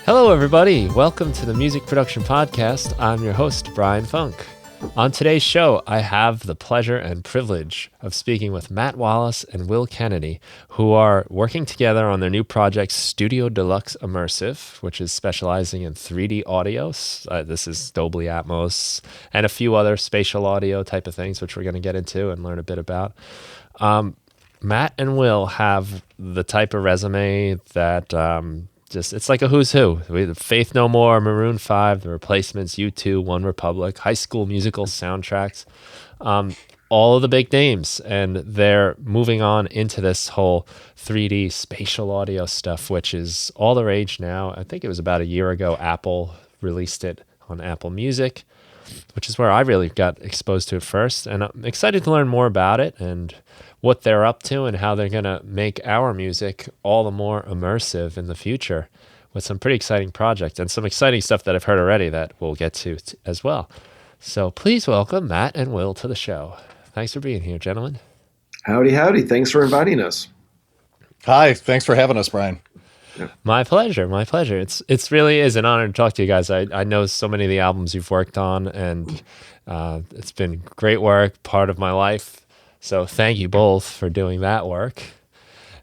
Hello, everybody. Welcome to the Music Production Podcast. I'm your host, Brian Funk. On today's show, I have the pleasure and privilege of speaking with Matt Wallace and Will Kennedy, who are working together on their new project, Studio Delux Immersive, which is specializing in 3D audio. This is Dolby Atmos and a few other spatial audio type of things, which we're going to get into and learn a bit about. Matt and Will have the type of resume that it's like a who's who. Faith No More, Maroon 5, The Replacements, U2, One Republic, High School Musical soundtracks, all of the big names. And they're moving on into this whole 3D spatial audio stuff, which is all the rage now. I think it was about a year ago, Apple released it on Apple Music, which is where I really got exposed to it first. And I'm excited to learn more about it and what they're up to and how they're going to make our music all the more immersive in the future with some pretty exciting projects and some exciting stuff that I've heard already that we'll get to as well. So please welcome Matt and Will to the show. Thanks for being here, gentlemen. Howdy, howdy. Thanks for inviting us. Hi, thanks for having us, Brian. My pleasure. It's really is an honor to talk to you guys. I know so many of the albums you've worked on, and it's been great work, part of my life. So thank you both for doing that work.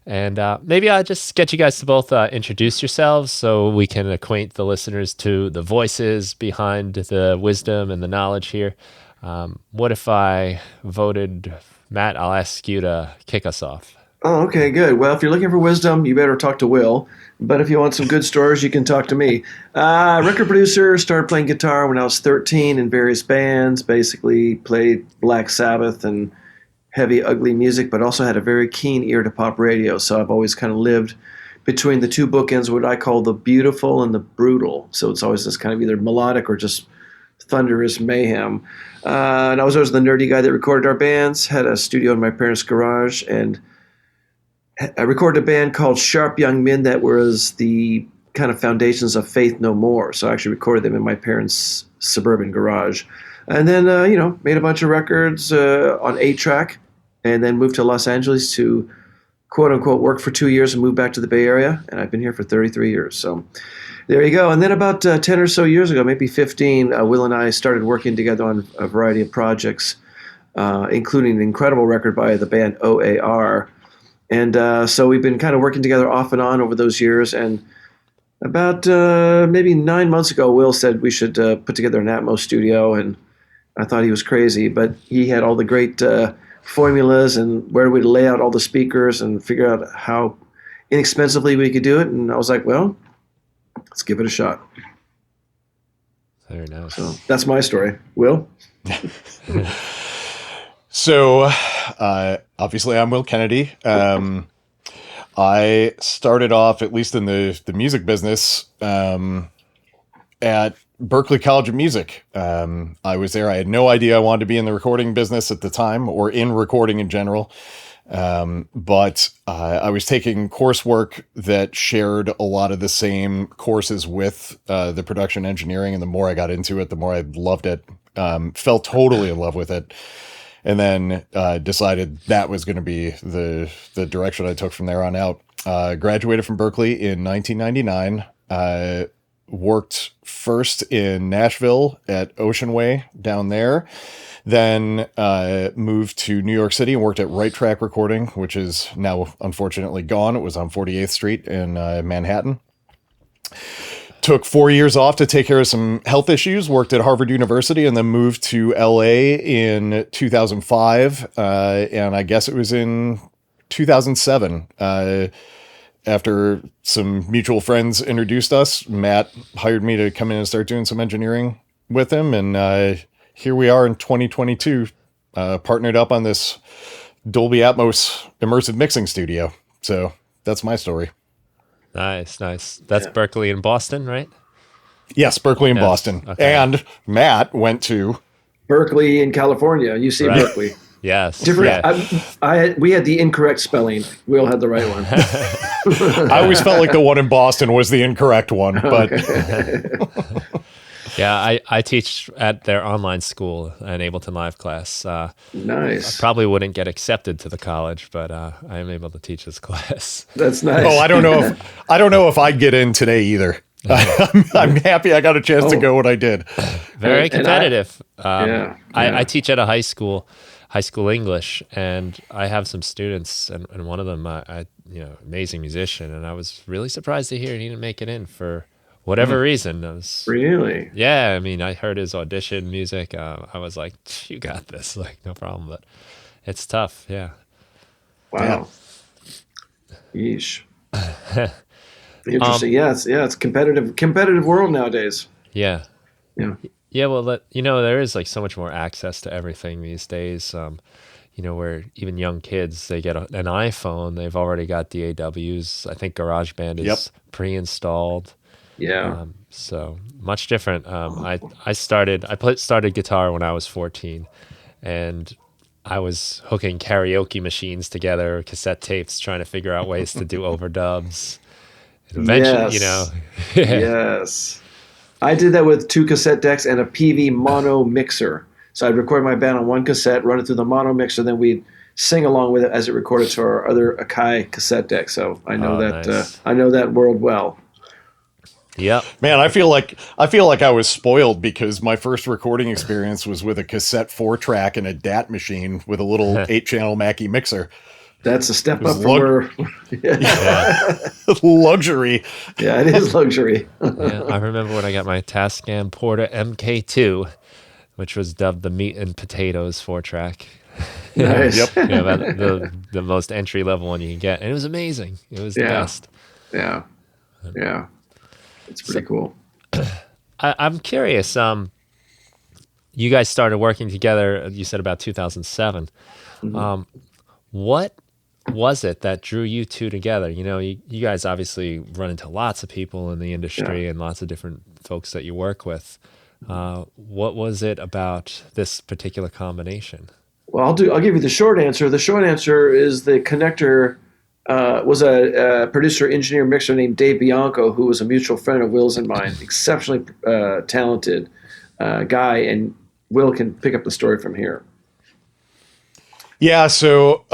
And maybe I'll just get you guys to both introduce yourselves so we can acquaint the listeners to the voices behind the wisdom and the knowledge here. What if I voted Matt? I'll ask you to kick us off. Oh, okay, good. Well, if you're looking for wisdom, you better talk to Will. But if you want some good stories, you can talk to me. Record producer, started playing guitar when I was 13 in various bands, basically played Black Sabbath and heavy, ugly music, but also had a very keen ear to pop radio. So I've always kind of lived between the two bookends, what I call the beautiful and the brutal. So it's always this kind of either melodic or just thunderous mayhem. And I was always the nerdy guy that recorded our bands, had a studio in my parents' garage, and I recorded a band called Sharp Young Men that was the kind of foundations of Faith No More. So I actually recorded them in my parents' suburban garage. And then, made a bunch of records on 8-track, and then moved to Los Angeles to, quote unquote, work for 2 years and move back to the Bay Area. And I've been here for 33 years. So there you go. And then about 10 or so years ago, maybe 15, Will and I started working together on a variety of projects, including an incredible record by the band OAR. And so we've been kind of working together off and on over those years. And about maybe 9 months ago, Will said we should put together an Atmos studio. And I thought he was crazy, but he had all the great formulas and where we'd lay out all the speakers and figure out how inexpensively we could do it. And I was like, well, let's give it a shot. Very nice. So that's my story. Will? So, obviously, I'm Will Kennedy. I started off, at least in the music business, at Berklee College of Music. I was there. I had no idea I wanted to be in the recording business at the time, or in recording in general. But I was taking coursework that shared a lot of the same courses with the production engineering. And the more I got into it, the more I loved it. Fell totally in love with it. And then decided that was going to be the direction I took from there on out. Graduated from Berklee in 1999. Worked first in Nashville at Ocean Way down there. Then moved to New York City and worked at Right Track Recording, which is now unfortunately gone. It was on 48th Street in Manhattan. Took 4 years off to take care of some health issues, worked at Harvard University, and then moved to LA in 2005. And I guess it was in 2007. After some mutual friends introduced us, Matt hired me to come in and start doing some engineering with him. And here we are in 2022, partnered up on this Dolby Atmos immersive mixing studio. So that's my story. Nice. That's Berklee in Boston, right? Yes, Berklee in Boston. Okay. And Matt went to Berkeley in California. UC right. Berkeley. Yes. Different. Yeah. We had the incorrect spelling. Will had the right one. I always felt like the one in Boston was the incorrect one, but yeah, I teach at their online school, an Ableton Live class. Nice. I probably wouldn't get accepted to the college, but I am able to teach this class. That's nice. Oh, I don't know if I'd get in today either. I'm happy I got a chance to go when I did. Very competitive. I teach at a high school English, and I have some students, and one of them, amazing musician, and I was really surprised to hear he didn't make it in for whatever reason. Really? Yeah, I mean, I heard his audition music. I was like, you got this, like, no problem. But it's tough. Yeah. Wow. Yeesh. Interesting. It's competitive world nowadays. Yeah. Yeah. Yeah. Well, there is like so much more access to everything these days. Where even young kids, they get an iPhone, they've already got DAWs. I think GarageBand is pre-installed. Yeah. So much different. I started guitar when I was 14, and I was hooking karaoke machines together, cassette tapes, trying to figure out ways to do overdubs. And eventually, Yes. Yes. I did that with 2 cassette decks and a PV mono mixer. So I'd record my band on one cassette, run it through the mono mixer, then we'd sing along with it as it recorded to our other Akai cassette deck. So I know Nice. I know that world well. Yep. Man, I feel like I was spoiled because my first recording experience was with a cassette 4-track and a DAT machine with a little 8-channel Mackie mixer. That's a step up from where. Luxury. Yeah, it is luxury. Yeah, I remember when I got my Tascam Porta MK2, which was dubbed the meat and potatoes 4-track. Nice. Yep. The most entry level one you can get, and it was amazing. It was the best. Yeah. Yeah. It's pretty cool. I'm curious. You guys started working together. You said about 2007. What was it that drew you two together? You guys obviously run into lots of people in the industry and lots of different folks that you work with. What was it about this particular combination? Well, I'll give you the short answer. The short answer is the connector was a producer, engineer, mixer named Dave Bianco, who was a mutual friend of Will's and mine. Exceptionally talented guy, and Will can pick up the story from here. Yeah, so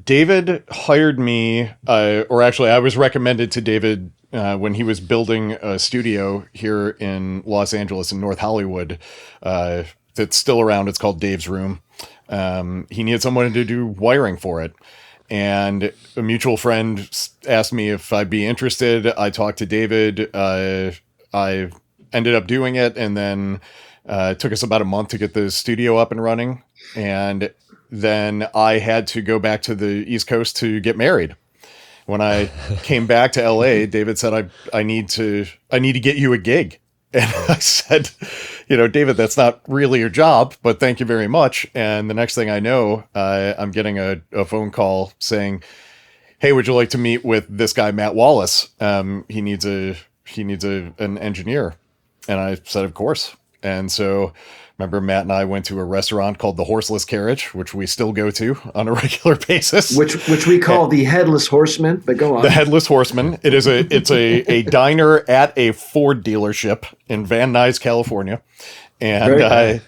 David hired me, or actually I was recommended to David when he was building a studio here in Los Angeles in North Hollywood that's still around. It's called Dave's Room. He needed someone to do wiring for it. And a mutual friend asked me if I'd be interested. I talked to David. I ended up doing it, and then it took us about a month to get the studio up and running. And then I had to go back to the East Coast to get married. When I came back to LA, David said, I need to get you a gig. And I said, David, that's not really your job, but thank you very much. And the next thing I know, I'm getting a phone call saying, hey, would you like to meet with this guy, Matt Wallace? He needs an engineer. And I said, of course. And so remember, Matt and I went to a restaurant called the Horseless Carriage, which we still go to on a regular basis. Which we call the Headless Horseman, but go on. The Headless Horseman. It's a diner at a Ford dealership in Van Nuys, California. And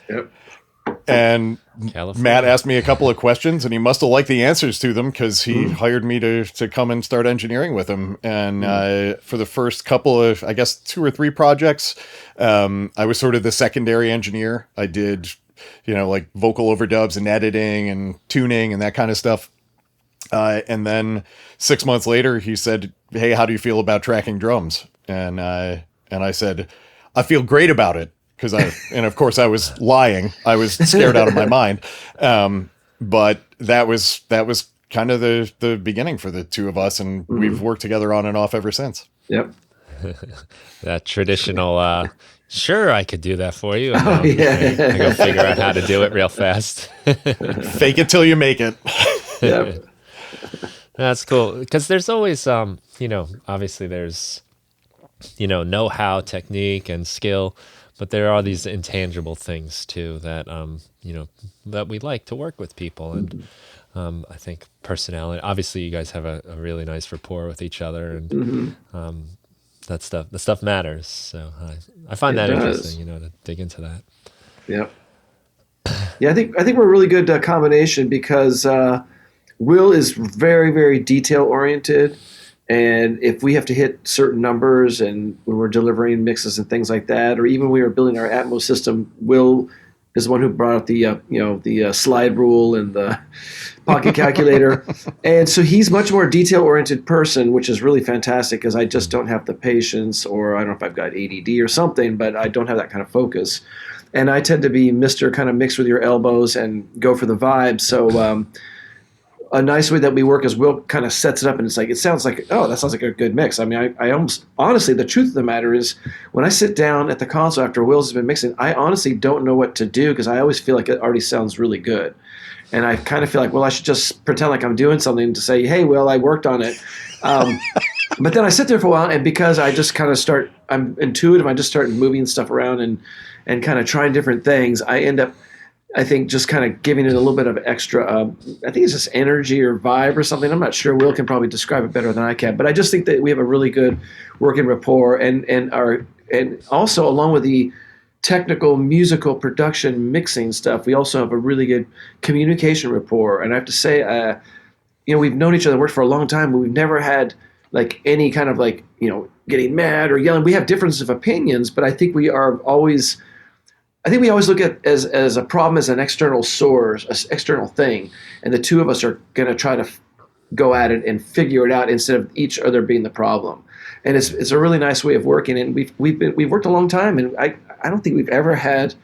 and California. Matt asked me a couple of questions, and he must have liked the answers to them because he hired me to come and start engineering with him. And for the first couple of, I guess, 2 or 3 projects, I was sort of the secondary engineer. I did, like vocal overdubs and editing and tuning and that kind of stuff. And then 6 months later, he said, hey, how do you feel about tracking drums? And I said, I feel great about it. And of course I was lying. I was scared out of my mind. But that was kind of the beginning for the two of us. And we've worked together on and off ever since. Yep. That traditional, sure, I could do that for you. And Yeah. I go figure out how to do it real fast. Fake it till you make it. Yep. That's cool. Because there's always, obviously there's, know-how, technique, and skill. But there are these intangible things too that that we like to work with people, and I think personality. Obviously, you guys have a really nice rapport with each other, and the stuff matters. So I find that interesting, to dig into that. Yep. Yeah, I think we're a really good combination because Will is very, very detail oriented, And if we have to hit certain numbers and when we're delivering mixes and things like that, or even when we were building our Atmos system, Will is the one who brought up the slide rule and the pocket calculator. And so he's much more detail-oriented person, which is really fantastic because I just don't have the patience, or I don't know if I've got ADD or something, but I don't have that kind of focus. And I tend to be Mr. kind of mix with your elbows and go for the vibe. So a nice way that we work is Will kind of sets it up, and it sounds like, oh, that sounds like a good mix. I mean, I almost, honestly, the truth of the matter is when I sit down at the console after Will's has been mixing, I honestly don't know what to do because I always feel like it already sounds really good. And I kind of feel like, well, I should just pretend like I'm doing something to say, hey, Will, I worked on it. But then I sit there for a while, and because I just kind of I'm intuitive, I just start moving stuff around and kind of trying different things, I end up, I think, just kind of giving it a little bit of extra, I think it's just energy or vibe or something. I'm not sure. Will can probably describe it better than I can. But I just think that we have a really good working rapport. And also, along with the technical, musical production, mixing stuff, we also have a really good communication rapport. And I have to say, we've known each other, worked for a long time, but we've never had like any kind of like, getting mad or yelling. We have differences of opinions, but I think we always look at as a problem as an external source, an external thing, and the two of us are going to try to go at it and figure it out instead of each other being the problem. And it's a really nice way of working. And we've worked a long time, and I don't think we've ever had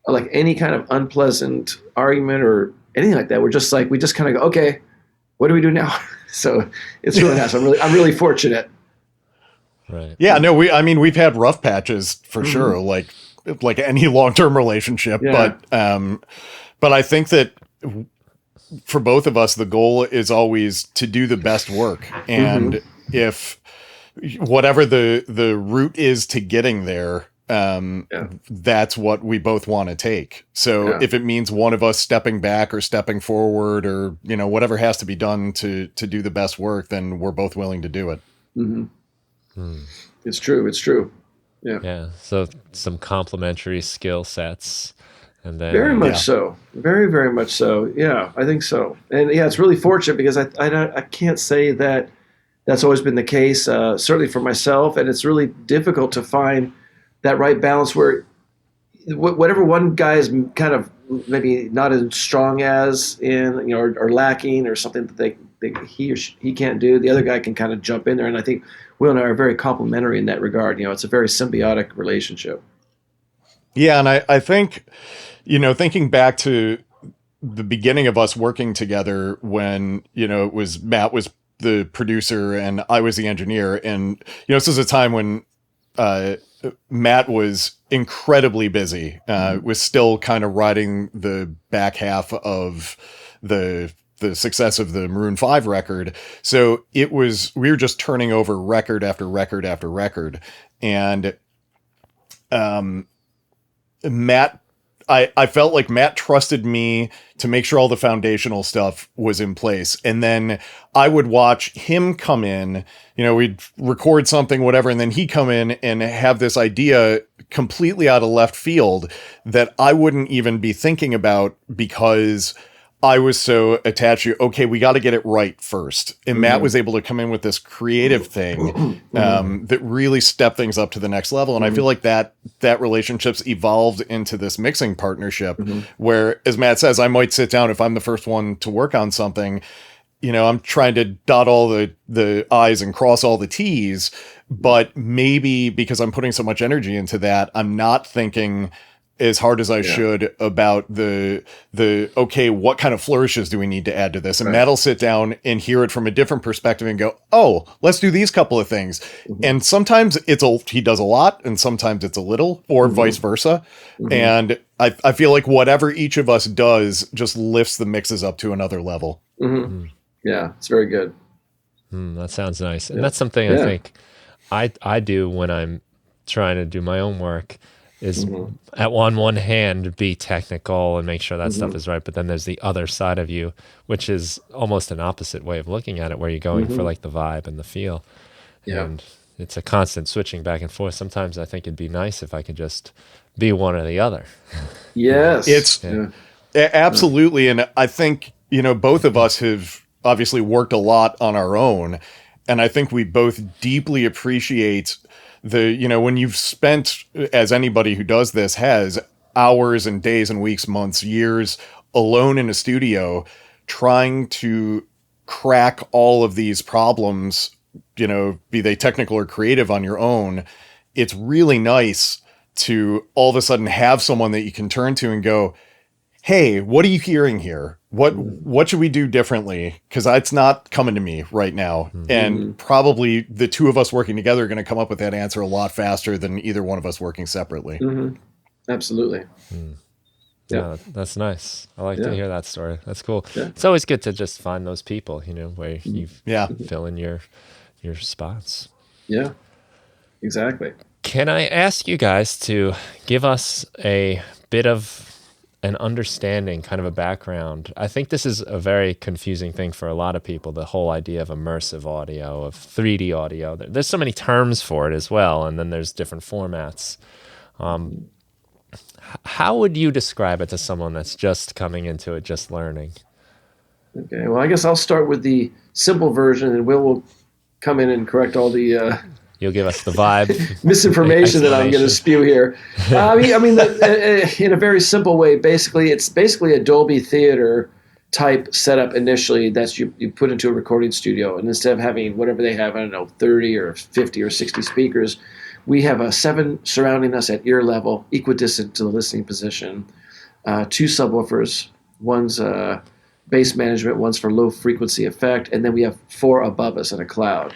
like any kind of unpleasant argument or anything like that. We're just like, we just kind of go, okay, what do we do now? So it's really nice. I'm really fortunate. Right. Yeah. No. We've had rough patches for sure. Like any long-term relationship, Yeah. but I think that for both of us, the goal is always to do the best work. And if whatever the route is to getting there, that's what we both want to take. So if it means one of us stepping back or stepping forward or, whatever has to be done to do the best work, then we're both willing to do it. It's true. Yeah. Yeah. So some complementary skill sets, and then very much so. Very, very much so. Yeah, I think so. And yeah, it's really fortunate because I can't say that that's always been the case. Certainly for myself, and it's really difficult to find that right balance where whatever one guy is kind of maybe not as strong as in, or lacking or something that he can't do, the other guy can kind of jump in there. And I think Will and I are very complementary in that regard. It's a very symbiotic relationship. Yeah. And I think, thinking back to the beginning of us working together when, it was Matt was the producer and I was the engineer. And, this was a time when Matt was incredibly busy, was still kind of riding the back half of the success of the Maroon 5 record. So we were just turning over record after record after record. And Matt, I felt like Matt trusted me to make sure all the foundational stuff was in place. And then I would watch him come in, we'd record something, whatever, and then he'd come in and have this idea completely out of left field that I wouldn't even be thinking about because I was so attached to, okay, we got to get it right first. And Matt was able to come in with this creative thing that really stepped things up to the next level. And I feel like that relationship's evolved into this mixing partnership where, as Matt says, I might sit down if I'm the first one to work on something. I'm trying to dot all the I's and cross all the T's, but maybe because I'm putting so much energy into that, I'm not thinking as hard as I should about the okay, what kind of flourishes do we need to add to this? And Matt'll sit down and hear it from a different perspective and go, oh, let's do these couple of things. And sometimes he does a lot and sometimes it's a little, or vice versa. And I feel like whatever each of us does just lifts the mixes up to another level. Yeah, it's very good. That sounds nice. And that's something I think I do when I'm trying to do my own work is at one hand be technical and make sure that stuff is right, but then there's the other side of you, which is almost an opposite way of looking at it, where you're going for like the vibe and the feel. And it's a constant switching back and forth. Sometimes I think it'd be nice if I could just be one or the other. Yes. It's absolutely. And I think, both of us have obviously worked a lot on our own. And I think we both deeply appreciate when you've spent, as anybody who does this has, hours and days and weeks, months, years alone in a studio trying to crack all of these problems, be they technical or creative on your own. It's really nice to all of a sudden have someone that you can turn to and go, hey, what are you hearing here? What should we do differently? Because it's not coming to me right now. And probably the two of us working together are going to come up with that answer a lot faster than either one of us working separately. Absolutely. Yeah, that's nice. I like to hear that story. That's cool. It's always good to just find those people, where you fill in your spots. Yeah, exactly. Can I ask you guys to give us a bit of an understanding, kind of a background? I think this is a very confusing thing for a lot of people, the whole idea of immersive audio, of 3D audio. There's so many terms for it as well, and then there's different formats. How would you describe it to someone that's just coming into it, just learning? Okay, well, I guess I'll start with the simple version, and Will come in and correct all the You'll give us the vibe. misinformation that I'm going to spew here. In a very simple way, it's basically a Dolby Theater type setup initially that you put into a recording studio. And instead of having whatever they have, 30 or 50 or 60 speakers, we have 7 surrounding us at ear level, equidistant to the listening position, 2 subwoofers, one's bass management, one's for low frequency effect, and then we have 4 above us in a cloud.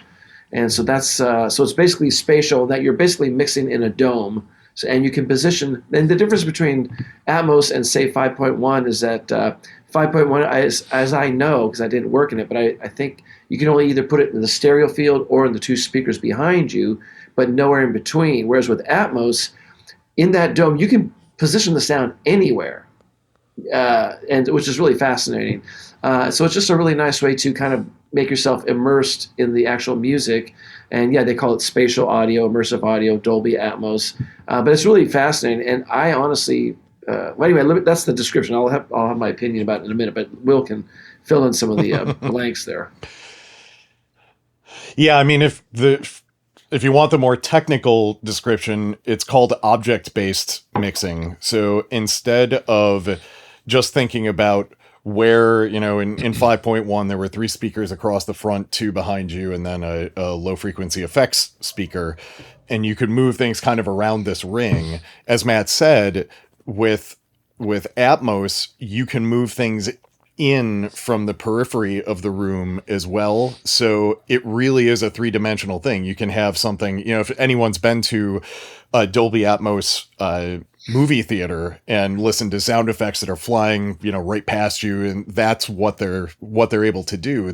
And so that's so it's basically spatial, that you're basically mixing in a dome. So, and you can position, and the difference between Atmos and say 5.1 is that 5.1, as I know, because I didn't work in it, but I think you can only either put it in the stereo field or in the 2 speakers behind you, but nowhere in between. Whereas with Atmos, in that dome, you can position the sound anywhere, and which is really fascinating. So it's just a really nice way to kind of make yourself immersed in the actual music. And they call it spatial audio, immersive audio, Dolby Atmos. But it's really fascinating. And I honestly, anyway, that's the description. I'll have my opinion about it in a minute, but Will can fill in some of the blanks there. Yeah, I mean, if you want the more technical description, it's called object-based mixing. So instead of just thinking about where, in 5.1, there were 3 speakers across the front, 2 behind you, and then a low frequency effects speaker. And you could move things kind of around this ring. As Matt said, with Atmos, you can move things in from the periphery of the room as well. So it really is a 3-dimensional thing. You can have something, if anyone's been to a Dolby Atmos movie theater and listen to sound effects that are flying, right past you, and that's what they're able to do.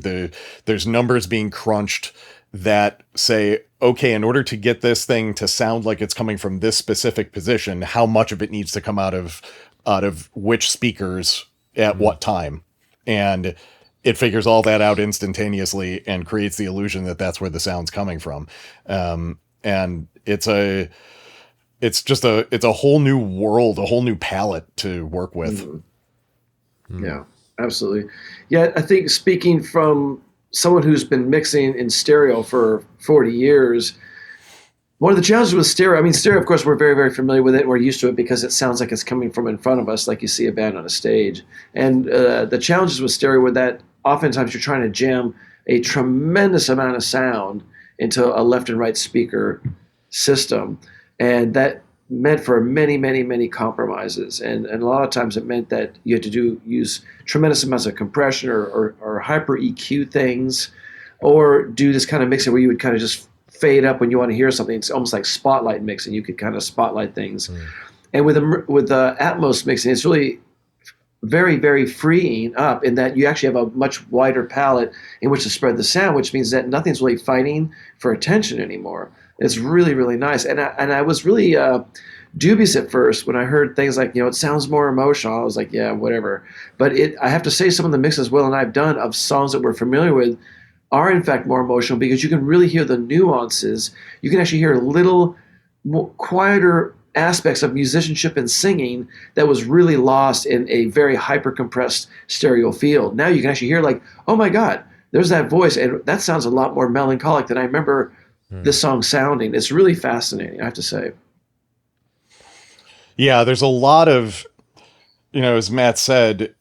There's numbers being crunched that say, okay, in order to get this thing to sound like it's coming from this specific position, how much of it needs to come out of which speakers at what time. And it figures all that out instantaneously and creates the illusion that that's where the sound's coming from. And it's a whole new world, a whole new palette to work with. Yeah, absolutely. Yeah, I think speaking from someone who's been mixing in stereo for 40 years, one of the challenges with stereo, stereo, of course, we're very, very familiar with it. We're used to it because it sounds like it's coming from in front of us, like you see a band on a stage. And the challenges with stereo were that oftentimes you're trying to jam a tremendous amount of sound into a left and right speaker system. And that meant for many, many, many compromises. And a lot of times it meant that you had to use tremendous amounts of compression or hyper EQ things, or do this kind of mixing where you would kind of just fade up when you want to hear something. It's almost like spotlight mixing. You could kind of spotlight things. And with Atmos mixing, it's really very, very freeing up in that you actually have a much wider palette in which to spread the sound, which means that nothing's really fighting for attention anymore. It's really, really nice. And I was really dubious at first when I heard things like, it sounds more emotional. I was like, yeah, whatever. But I have to say, some of the mixes Will and I have done of songs that we're familiar with are in fact more emotional, because you can really hear the nuances. You can actually hear little more quieter aspects of musicianship and singing that was really lost in a very hyper compressed stereo field. Now you can actually hear like, oh my God, there's that voice, and that sounds a lot more melancholic than I remember this song sounding. It's really fascinating, I have to say. Yeah, there's a lot of, as Matt said,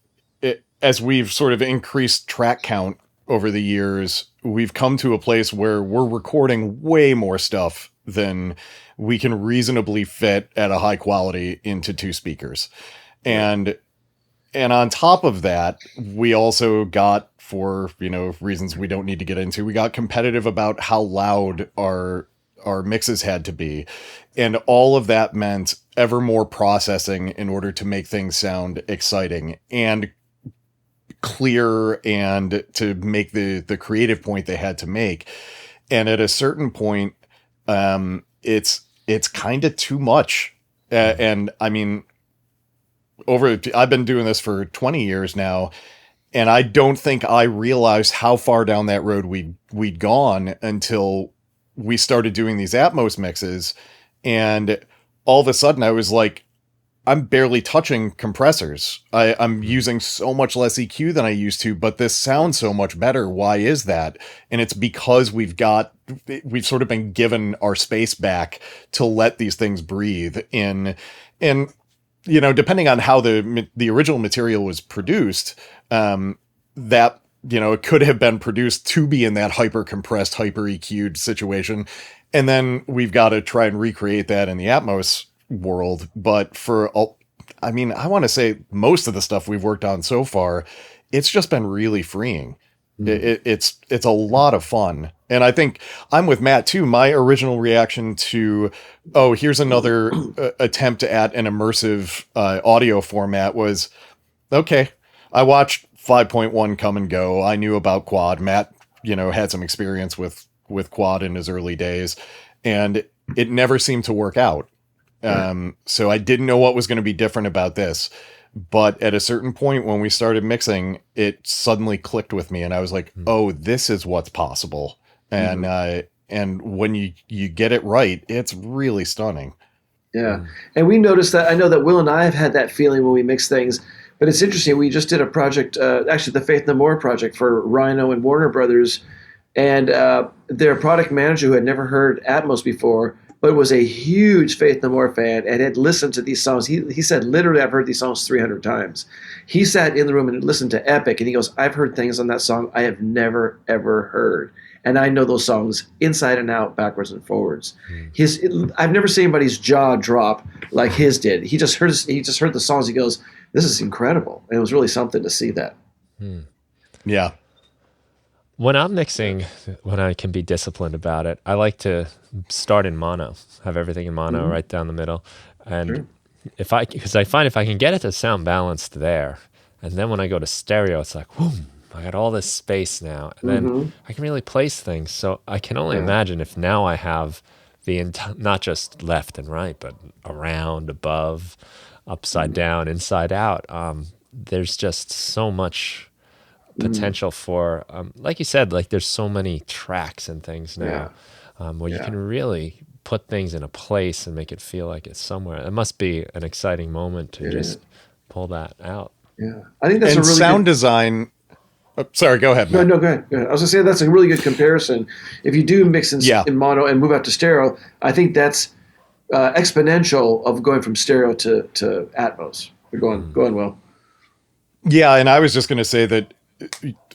as we've sort of increased track count over the years, we've come to a place where we're recording way more stuff than we can reasonably fit at a high quality into 2 speakers. And on top of that, we also got, for, reasons we don't need to get into, we got competitive about how loud our mixes had to be. And all of that meant ever more processing in order to make things sound exciting and clear, and to make the creative point they had to make. And at a certain point, it's kind of too much. And I mean, I've been doing this for 20 years now, and I don't think I realized how far down that road we'd gone until we started doing these Atmos mixes. And all of a sudden I was like, I'm barely touching compressors. I'm using so much less EQ than I used to, but this sounds so much better. Why is that? And it's because we've sort of been given our space back to let these things breathe in. And, depending on how the original material was produced, that, it could have been produced to be in that hyper compressed, hyper EQ'd situation. And then we've got to try and recreate that in the Atmos world. But I want to say most of the stuff we've worked on so far, it's just been really freeing. It's a lot of fun. And I think I'm with Matt too. My original reaction to, here's another attempt at an immersive audio format was, okay, I watched 5.1 come and go. I knew about quad. Matt, had some experience with quad in his early days, and it never seemed to work out. So I didn't know what was going to be different about this, but at a certain point when we started mixing, it suddenly clicked with me, and I was like, oh, this is what's possible. And, and when you get it right, it's really stunning. Yeah. And we noticed that. I know that Will and I have had that feeling when we mix things, but it's interesting. We just did a project, actually the Faith No More project for Rhino and Warner Brothers, and their product manager, who had never heard Atmos before, but was a huge Faith No More fan and had listened to these songs. He said, literally, I've heard these songs 300 times. He sat in the room and listened to Epic, and he goes, I've heard things on that song I have never, ever heard. And I know those songs inside and out, backwards and forwards. I've never seen anybody's jaw drop like his did. He just heard the songs. He goes, this is incredible. And it was really something to see that. Yeah. When I'm mixing, when I can be disciplined about it, I like to start in mono, have everything in mono right down the middle. And because I find if I can get it to sound balanced there, and then when I go to stereo, it's like, whoom, I got all this space now. And then I can really place things. So I can only imagine if now I have not just left and right, but around, above, upside down, inside out. There's just so much potential for, like you said, like there's so many tracks and things now where you can really put things in a place and make it feel like it's somewhere. It must be an exciting moment to just pull that out. Yeah, I think that's and a really sound good design. Oh, sorry, go ahead, Matt. No, go ahead. I was gonna say that's a really good comparison. If you do mix in mono and move out to stereo, I think that's exponential of going from stereo to Atmos. You're going well. Yeah, and I was just going to say that,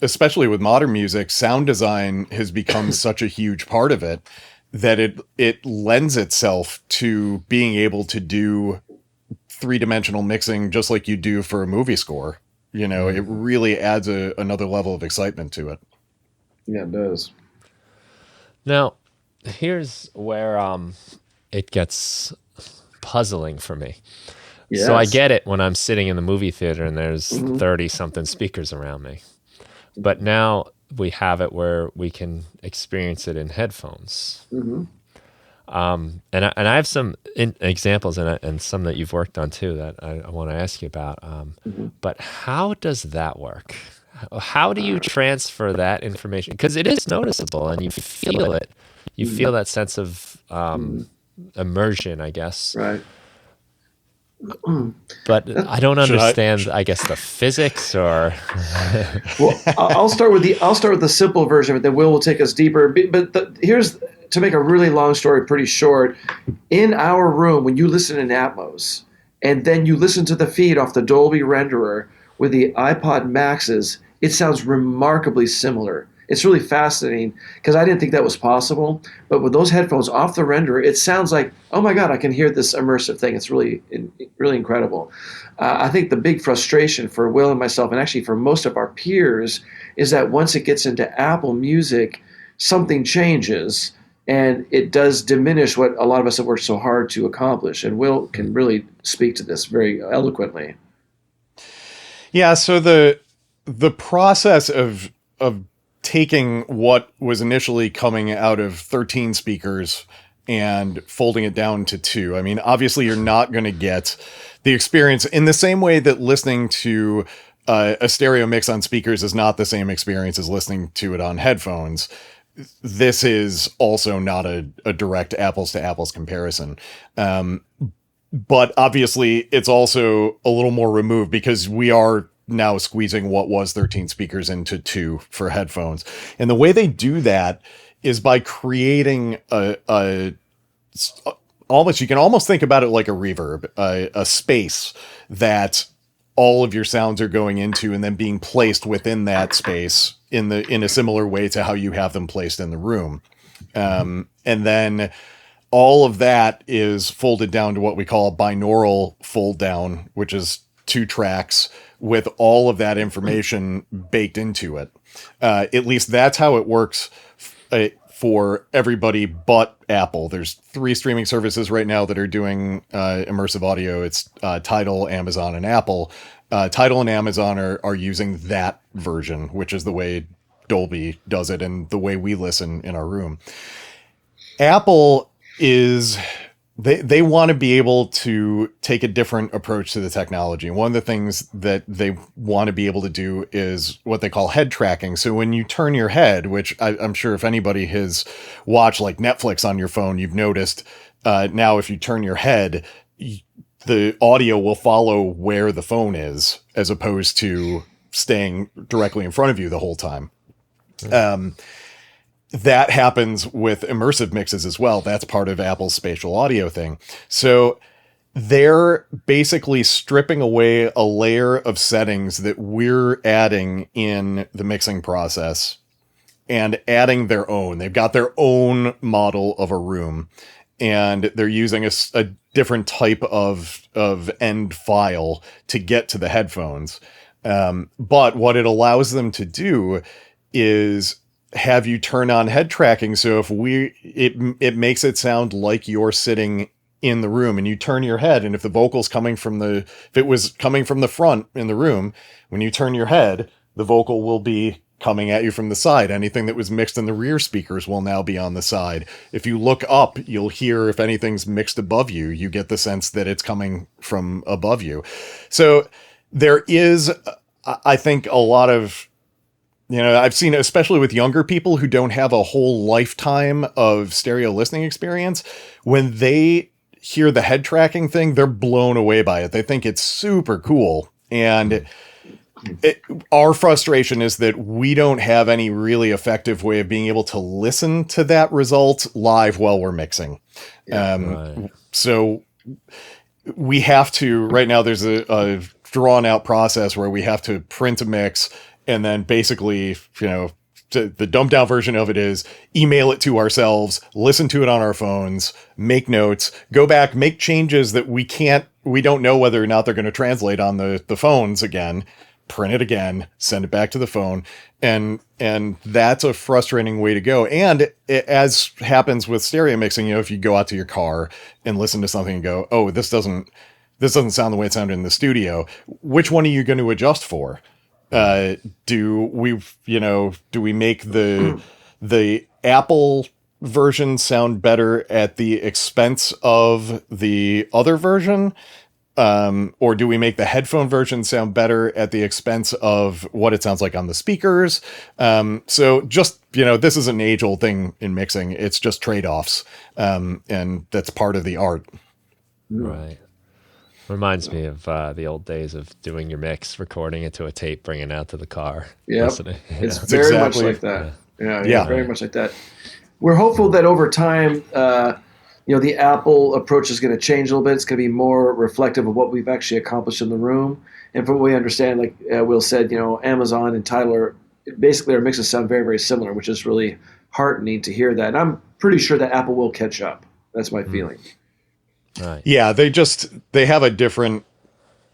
especially with modern music, sound design has become such a huge part of it that it lends itself to being able to do 3-dimensional mixing just like you do for a movie score. It really adds another level of excitement to it. Yeah, it does. Now, here's where it gets puzzling for me. Yes. So I get it when I'm sitting in the movie theater and there's 30-something speakers around me. But now we have it where we can experience it in headphones. And I have some examples and some that you've worked on too that I want to ask you about. But how does that work? How do you transfer that information? Because it is noticeable and you feel it. You feel that sense of immersion, I guess. Right. but I don't understand, I guess, the physics or. Well, I'll start with the simple version, but then Will take us deeper. But here's, to make a really long story pretty short. In our room, when you listen in Atmos, and then you listen to the feed off the Dolby renderer with the iPod Maxes, it sounds remarkably similar. It's really fascinating because I didn't think that was possible. But with those headphones off the renderer, it sounds like, oh my God, I can hear this immersive thing. It's really, really incredible. I think the big frustration for Will and myself, and actually for most of our peers, is that once it gets into Apple Music, something changes. And it does diminish what a lot of us have worked so hard to accomplish. And Will can really speak to this very eloquently. Yeah, so the process of taking what was initially coming out of 13 speakers and folding it down to 2. I mean, obviously you're not going to get the experience in the same way that listening to a stereo mix on speakers is not the same experience as listening to it on headphones. This is also not a direct apples to apples comparison. But obviously it's also a little more removed because we are now squeezing what was 13 speakers into 2 for headphones. And the way they do that is by creating almost, you can almost think about it like a reverb, a space that all of your sounds are going into and then being placed within that space in a similar way to how you have them placed in the room. And then all of that is folded down to what we call a binaural fold down, which is 2 tracks with all of that information baked into it. At least that's how it works for everybody but Apple. There's 3 streaming services right now that are doing immersive audio. It's Tidal, Amazon, and Apple. Tidal and Amazon are using that version, which is the way Dolby does it and the way we listen in our room. Apple is... They want to be able to take a different approach to the technology. And one of the things that they want to be able to do is what they call head tracking. So when you turn your head, which I'm sure if anybody has watched like Netflix on your phone, you've noticed now if you turn your head, the audio will follow where the phone is as opposed to staying directly in front of you the whole time. That happens with immersive mixes as well. That's part of Apple's spatial audio thing. So they're basically stripping away a layer of settings that we're adding in the mixing process and adding their own. They've got their own model of a room and they're using a different type of end file to get to the headphones. But what it allows them to do is have you turn on head tracking. So if it makes it sound like you're sitting in the room and you turn your head. And if the vocal's if it was coming from the front in the room, when you turn your head, the vocal will be coming at you from the side. Anything that was mixed in the rear speakers will now be on the side. If you look up, you'll hear if anything's mixed above you, you get the sense that it's coming from above you. So there is, I think, a lot of, I've seen, especially with younger people who don't have a whole lifetime of stereo listening experience, when they hear the head tracking thing, they're blown away by it. They think it's super cool. And our frustration is that we don't have any really effective way of being able to listen to that result live while we're mixing. Right. So we have to, right now there's a drawn out process where we have to print a mix. And then basically, the dumbed down version of it is email it to ourselves, listen to it on our phones, make notes, go back, make changes that we don't know whether or not they're going to translate on the phones again, print it again, send it back to the phone. And that's a frustrating way to go. And as happens with stereo mixing, if you go out to your car and listen to something and go, oh, this doesn't sound the way it sounded in the studio. Which one are you going to adjust for? Do we make the Apple version sound better at the expense of the other version? Or do we make the headphone version sound better at the expense of what it sounds like on the speakers? So just, this is an age old thing in mixing. It's just trade-offs. And that's part of the art. Right. Reminds me of the old days of doing your mix, recording it to a tape, bringing it out to the car, Yep. listening. It's That's very much exactly. like that. Yeah, Yeah. very much like that. We're hopeful that over time, the Apple approach is going to change a little bit. It's going to be more reflective of what we've actually accomplished in the room. And from what we understand, like Will said, Amazon and Tidal basically our mixes sound very, very similar, which is really heartening to hear that. And I'm pretty sure that Apple will catch up. That's my feeling. Right. Yeah, they have a different,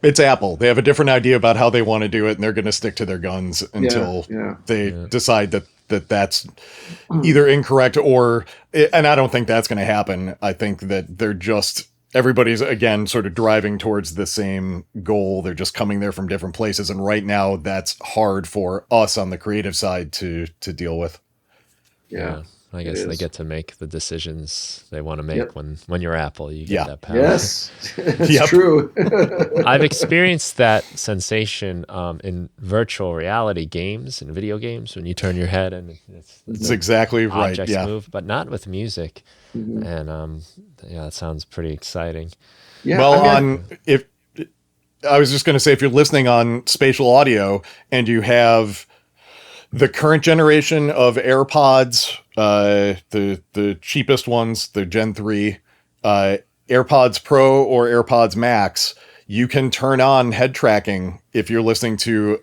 it's Apple. They have a different idea about how they want to do it, and they're going to stick to their guns until they decide that's either incorrect or, and I don't think that's going to happen. I think that everybody's, again, sort of driving towards the same goal. They're just coming there from different places. And right now that's hard for us on the creative side to deal with. Yeah. I guess they get to make the decisions they want to make when you're Apple. You get that power. Yes, it's true. I've experienced that sensation in virtual reality games and video games when you turn your head and it's exactly right. Objects move, but not with music. And that sounds pretty exciting. Yeah. Well, I was just going to say, if you're listening on Spatial Audio and you have the current generation of AirPods, the cheapest ones, the Gen 3, AirPods Pro or AirPods Max, you can turn on head tracking if you're listening to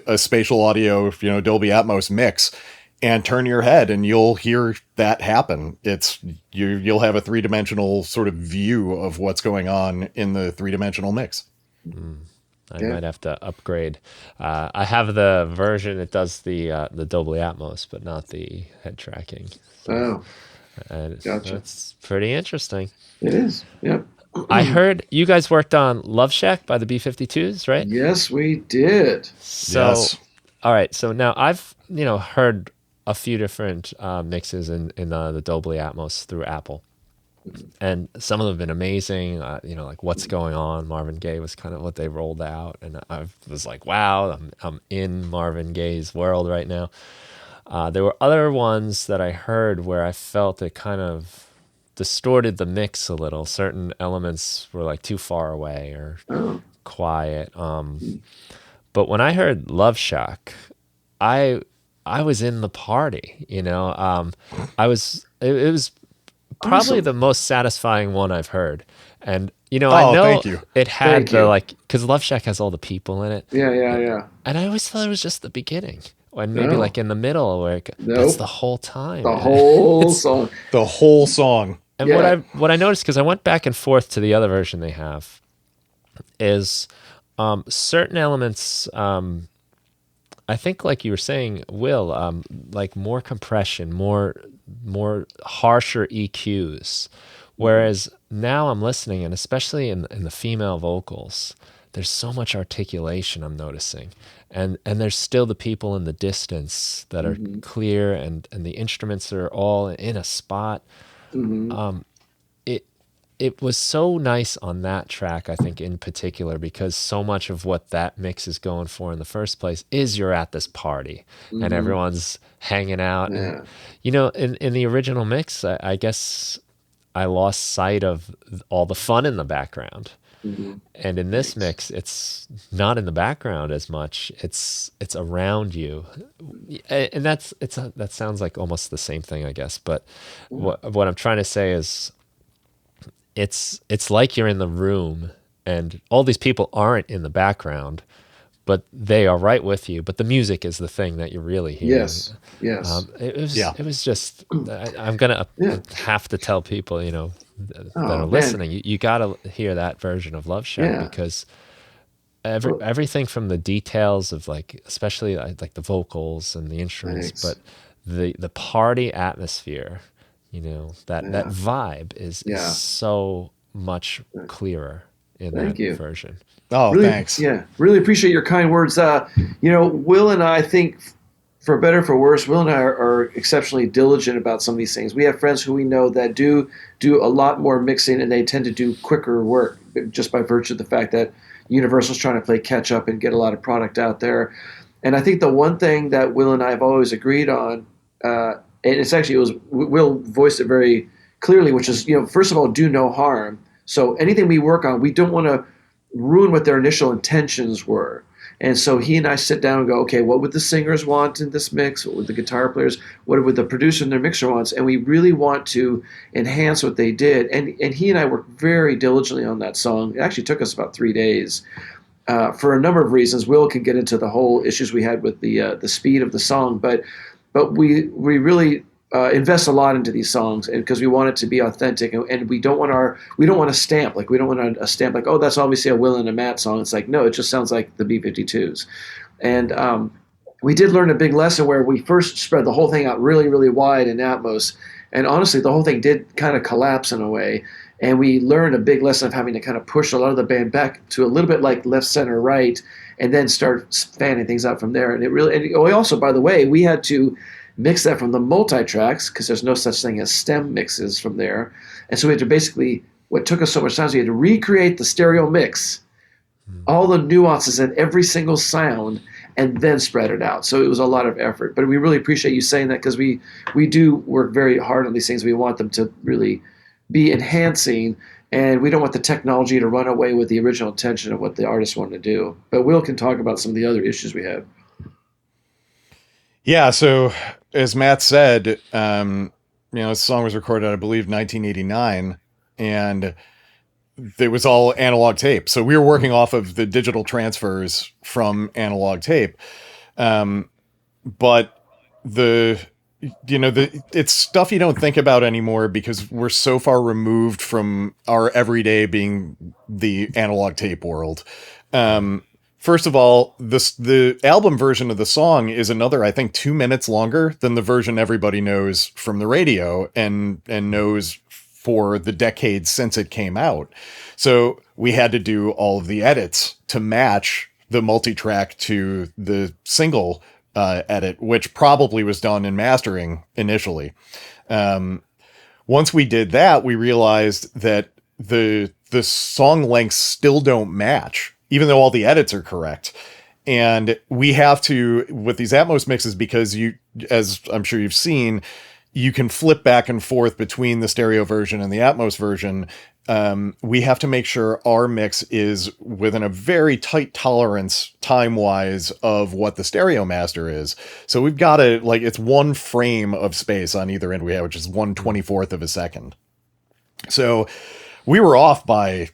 a Spatial Audio, Dolby Atmos mix, and turn your head and you'll hear that happen. You'll have a 3-dimensional sort of view of what's going on in the 3-dimensional mix. I might have to upgrade. I have the version that does the Dolby Atmos, but not the head tracking. So, gotcha. It's pretty interesting. It is. Yep. I heard you guys worked on Love Shack by the B-52s, right? Yes, we did. So, all right. So now I've heard a few different mixes in the Dolby Atmos through Apple. And some of them have been amazing. Like What's Going On, Marvin Gaye was kind of what they rolled out. And I was like, wow, I'm in Marvin Gaye's world right now. There were other ones that I heard where I felt it kind of distorted the mix a little. Certain elements were like too far away or quiet. But when I heard Love Shack, I was in the party, it was probably the most satisfying one I've heard. And, I know thank you. it had because Love Shack has all the people in it. Yeah. And I always thought it was just the beginning. And maybe like in the middle where that's the whole time. The whole song. The whole song. And what I noticed, because I went back and forth to the other version they have, is certain elements, I think like you were saying, Will, like more compression, more harsher EQs. Whereas now I'm listening, and especially in the female vocals, there's so much articulation I'm noticing. And there's still the people in the distance that are clear, and the instruments are all in a spot. It was so nice on that track, I think, in particular, because so much of what that mix is going for in the first place is you're at this party and everyone's hanging out. Yeah. And, in the original mix, I guess I lost sight of all the fun in the background. And in this mix, it's not in the background as much. It's around you, and that sounds like almost the same thing, I guess. But what I'm trying to say is, it's like you're in the room, and all these people aren't in the background, but they are right with you. But the music is the thing that you're really hearing. Yes. It was just. I'm gonna have to tell people, that are listening, you got to hear that version of Love Shack, because everything from the details of especially like the vocals and the instruments, but the party atmosphere, that vibe is so much clearer in that version. Oh, really, thanks. Yeah, really appreciate your kind words. Will and I think, for better or for worse, Will and I are exceptionally diligent about some of these things. We have friends who we know that do a lot more mixing, and they tend to do quicker work just by virtue of the fact that Universal's trying to play catch up and get a lot of product out there. And I think the one thing that Will and I have always agreed on, and Will voiced it very clearly, which is, first of all, do no harm. So anything we work on, we don't want to ruin what their initial intentions were. And so he and I sit down and go, okay, what would the singers want in this mix? What would the guitar players, what would the producer and their mixer wants? And we really want to enhance what they did. And he and I worked very diligently on that song. It actually took us about 3 days for a number of reasons. Will can get into the whole issues we had with the speed of the song, but we really invest a lot into these songs, and because we want it to be authentic, and we don't want a stamp, like we don't want a stamp like, oh, that's obviously a Will and a Matt song. It's like, no, it just sounds like the B-52s. And we did learn a big lesson where we first spread the whole thing out really, really wide in Atmos, and honestly, the whole thing did kind of collapse in a way. And we learned a big lesson of having to kind of push a lot of the band back to a little bit like left, center, right, and then start fanning things out from there. And we also, by the way, we had to mix that from the multi-tracks because there's no such thing as stem mixes from there. And so we had to basically, what took us so much time is we had to recreate the stereo mix, all the nuances in every single sound, and then spread it out. So it was a lot of effort. But we really appreciate you saying that because we do work very hard on these things. We want them to really be enhancing, and we don't want the technology to run away with the original intention of what the artist wanted to do. But Will can talk about some of the other issues we had. Yeah, so as Matt said, this song was recorded, I believe, 1989, and it was all analog tape. So we were working off of the digital transfers from analog tape. But it's stuff you don't think about anymore because we're so far removed from our everyday being the analog tape world. First of all, the album version of the song is another, I think, 2 minutes longer than the version everybody knows from the radio and knows for the decades since it came out. So we had to do all of the edits to match the multi-track to the single edit, which probably was done in mastering initially. Once we did that, we realized that the song lengths still don't match, even though all the edits are correct. And we have to, with these Atmos mixes, because as I'm sure you've seen, you can flip back and forth between the stereo version and the Atmos version. We have to make sure our mix is within a very tight tolerance time-wise of what the stereo master is. So we've got to, it's one frame of space on either end we have, which is 1/24th of a second. So we were off by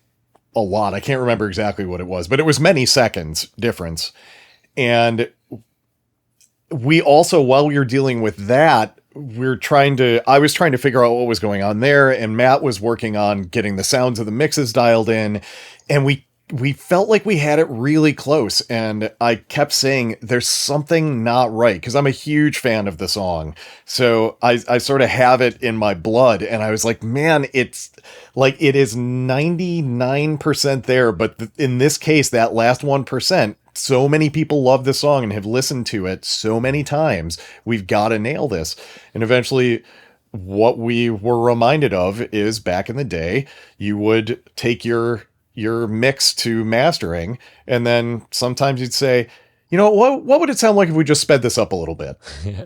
a lot. I can't remember exactly what it was, but it was many seconds difference. And we also, while we were dealing with that, I was trying to figure out what was going on there, and Matt was working on getting the sounds of the mixes dialed in, and we felt like we had it really close, and I kept saying there's something not right, because I'm a huge fan of the song. So I sort of have it in my blood, and I was like, man, it's like it is 99% there, but in this case, that last 1%, so many people love this song and have listened to it so many times. We've got to nail this. And eventually, what we were reminded of is back in the day, you would take your mix to mastering, and then sometimes you'd say, what would it sound like if we just sped this up a little bit? Yeah.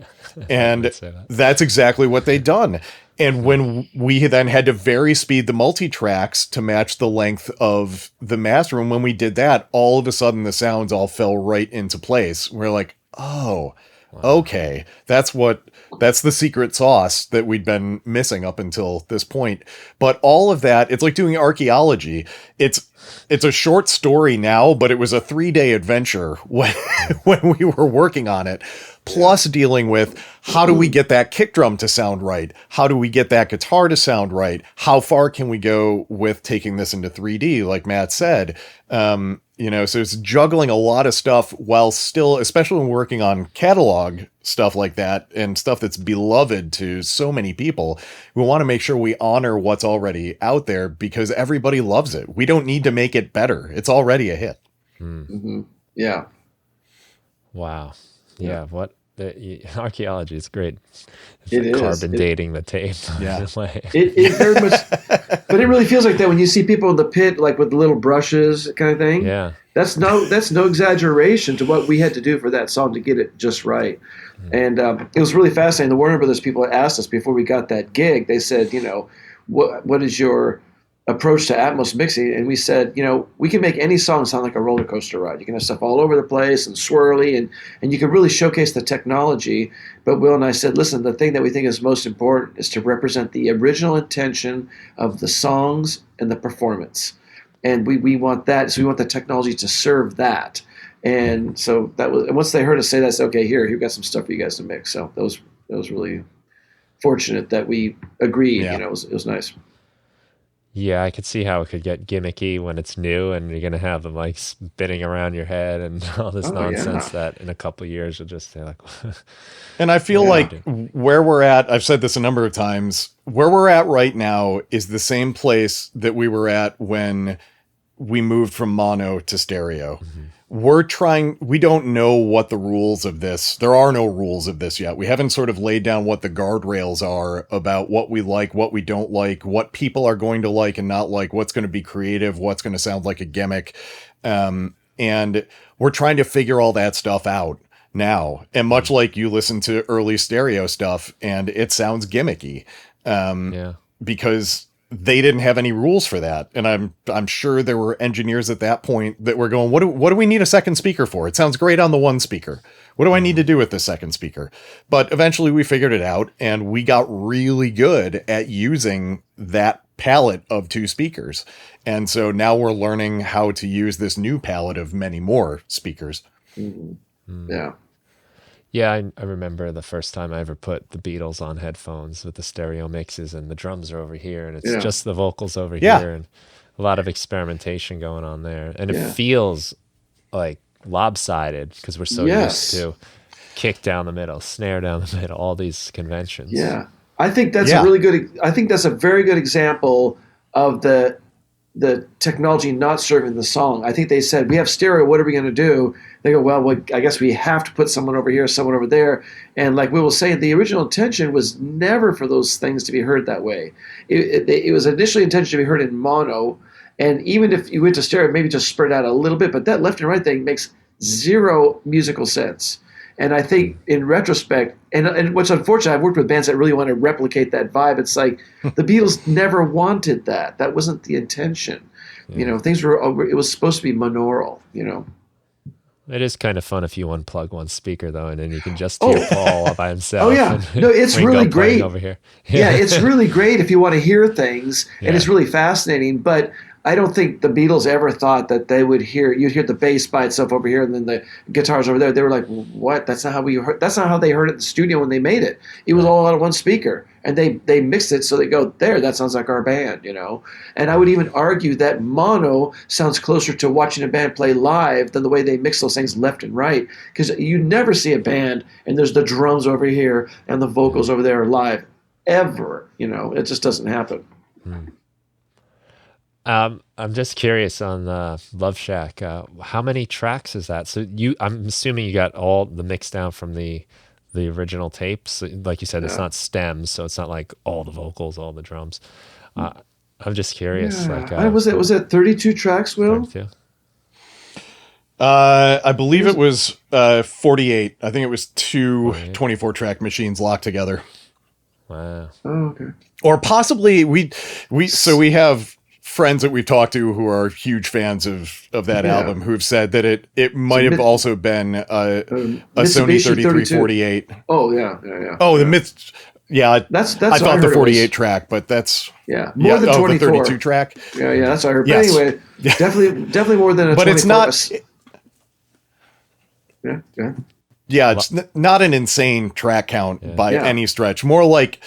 And that's exactly what they'd done. And when we then had to vary speed the multi-tracks to match the length of the master, and when we did that, all of a sudden the sounds all fell right into place. We're like, oh, wow. Okay, that's the secret sauce that we'd been missing up until this point. But all of that, it's like doing archaeology. It's a short story now, but it was a 3-day adventure when we were working on it. Plus dealing with how do we get that kick drum to sound right? How do we get that guitar to sound right? How far can we go with taking this into 3D, like Matt said? So it's juggling a lot of stuff while still, especially when working on catalog stuff like that and stuff that's beloved to so many people, we want to make sure we honor what's already out there because everybody loves it. We don't need to make it better. It's already a hit. Mm-hmm. Yeah. Wow. Yeah. What archaeology is great. It is carbon dating the tape. Yeah. It very much, but it really feels like that when you see people in the pit, like with the little brushes kind of thing. Yeah. That's no exaggeration to what we had to do for that song to get it just right. And it was really fascinating. The Warner Brothers people asked us before we got that gig. They said, what is your approach to Atmos mixing, and we said, we can make any song sound like a roller coaster ride. You can have stuff all over the place and swirly, and you can really showcase the technology. But Will and I said, listen, the thing that we think is most important is to represent the original intention of the songs and the performance. And we want that, so we want the technology to serve that. And so that was, and once they heard us say that, I said, okay, here, got some stuff for you guys to mix. So that was really fortunate that we agreed. Yeah. It was nice. Yeah, I could see how it could get gimmicky when it's new and you're going to have them like spinning around your head and all this nonsense that in a couple of years you'll just say like. And I feel like where we're at, I've said this a number of times, where we're at right now is the same place that we were at when we moved from mono to stereo. Mm-hmm. We don't know what the rules of this, there are no rules of this yet. We haven't sort of laid down what the guardrails are about what we like, what we don't like, what people are going to like and not like, what's going to be creative, what's going to sound like a gimmick. And we're trying to figure all that stuff out now. And much like you listen to early stereo stuff and it sounds gimmicky, because they didn't have any rules for that. And I'm sure there were engineers at that point that were going, what do we need a second speaker for? It sounds great on the one speaker. What do I need to do with the second speaker? But eventually we figured it out and we got really good at using that palette of two speakers. And so now we're learning how to use this new palette of many more speakers. Mm-hmm. Yeah. Yeah, I remember the first time I ever put the Beatles on headphones with the stereo mixes and the drums are over here and it's just the vocals over here and a lot of experimentation going on there. And it feels like lopsided because we're so used to kick down the middle, snare down the middle, all these conventions. Yeah. I think that's a very good example of the technology not serving the song. I think they said, we have stereo, what are we going to do? They go, well, I guess we have to put someone over here, someone over there. And like we will say, the original intention was never for those things to be heard that way. It was initially intended to be heard in mono. And even if you went to stereo, maybe just spread out a little bit, but that left and right thing makes zero musical sense. And I think in retrospect, and what's unfortunate, I've worked with bands that really want to replicate that vibe. It's like the Beatles never wanted that. That wasn't the intention. Yeah. It was supposed to be monaural, It is kind of fun if you unplug one speaker though, and then you can just hear Paul all by himself. Oh yeah, no, it's really great over here. Yeah, it's really great if you want to hear things, and it's really fascinating. But I don't think the Beatles ever thought that you'd hear the bass by itself over here, and then the guitars over there. They were like, "What? That's not how we heard. That's not how they heard it in the studio when they made it. It was all out of one speaker, and they mixed it so they go there. That sounds like our band, And I would even argue that mono sounds closer to watching a band play live than the way they mix those things left and right, because you never see a band and there's the drums over here and the vocals over there live ever. It just doesn't happen. I'm just curious on Love Shack. How many tracks is that? So I'm assuming you got all the mix down from the original tapes. Like you said, it's not stems, so it's not like all the vocals, all the drums. I'm just curious. Yeah. Was it 32 tracks, Will? 32? I believe it was 48. I think it was two 24-track machines locked together. Wow. Oh, okay. Or possibly we have friends that we've talked to who are huge fans of that album who have said that it might have also been a Sony 3348. Oh yeah. Oh, the Myth. Yeah, that's I thought the 48 track, but that's more than 24. The 32 track. Yeah, that's what I heard. Yes. But anyway, definitely more than a. But 24. It's not. Yeah. Yeah, it's not an insane track count by any stretch. More like,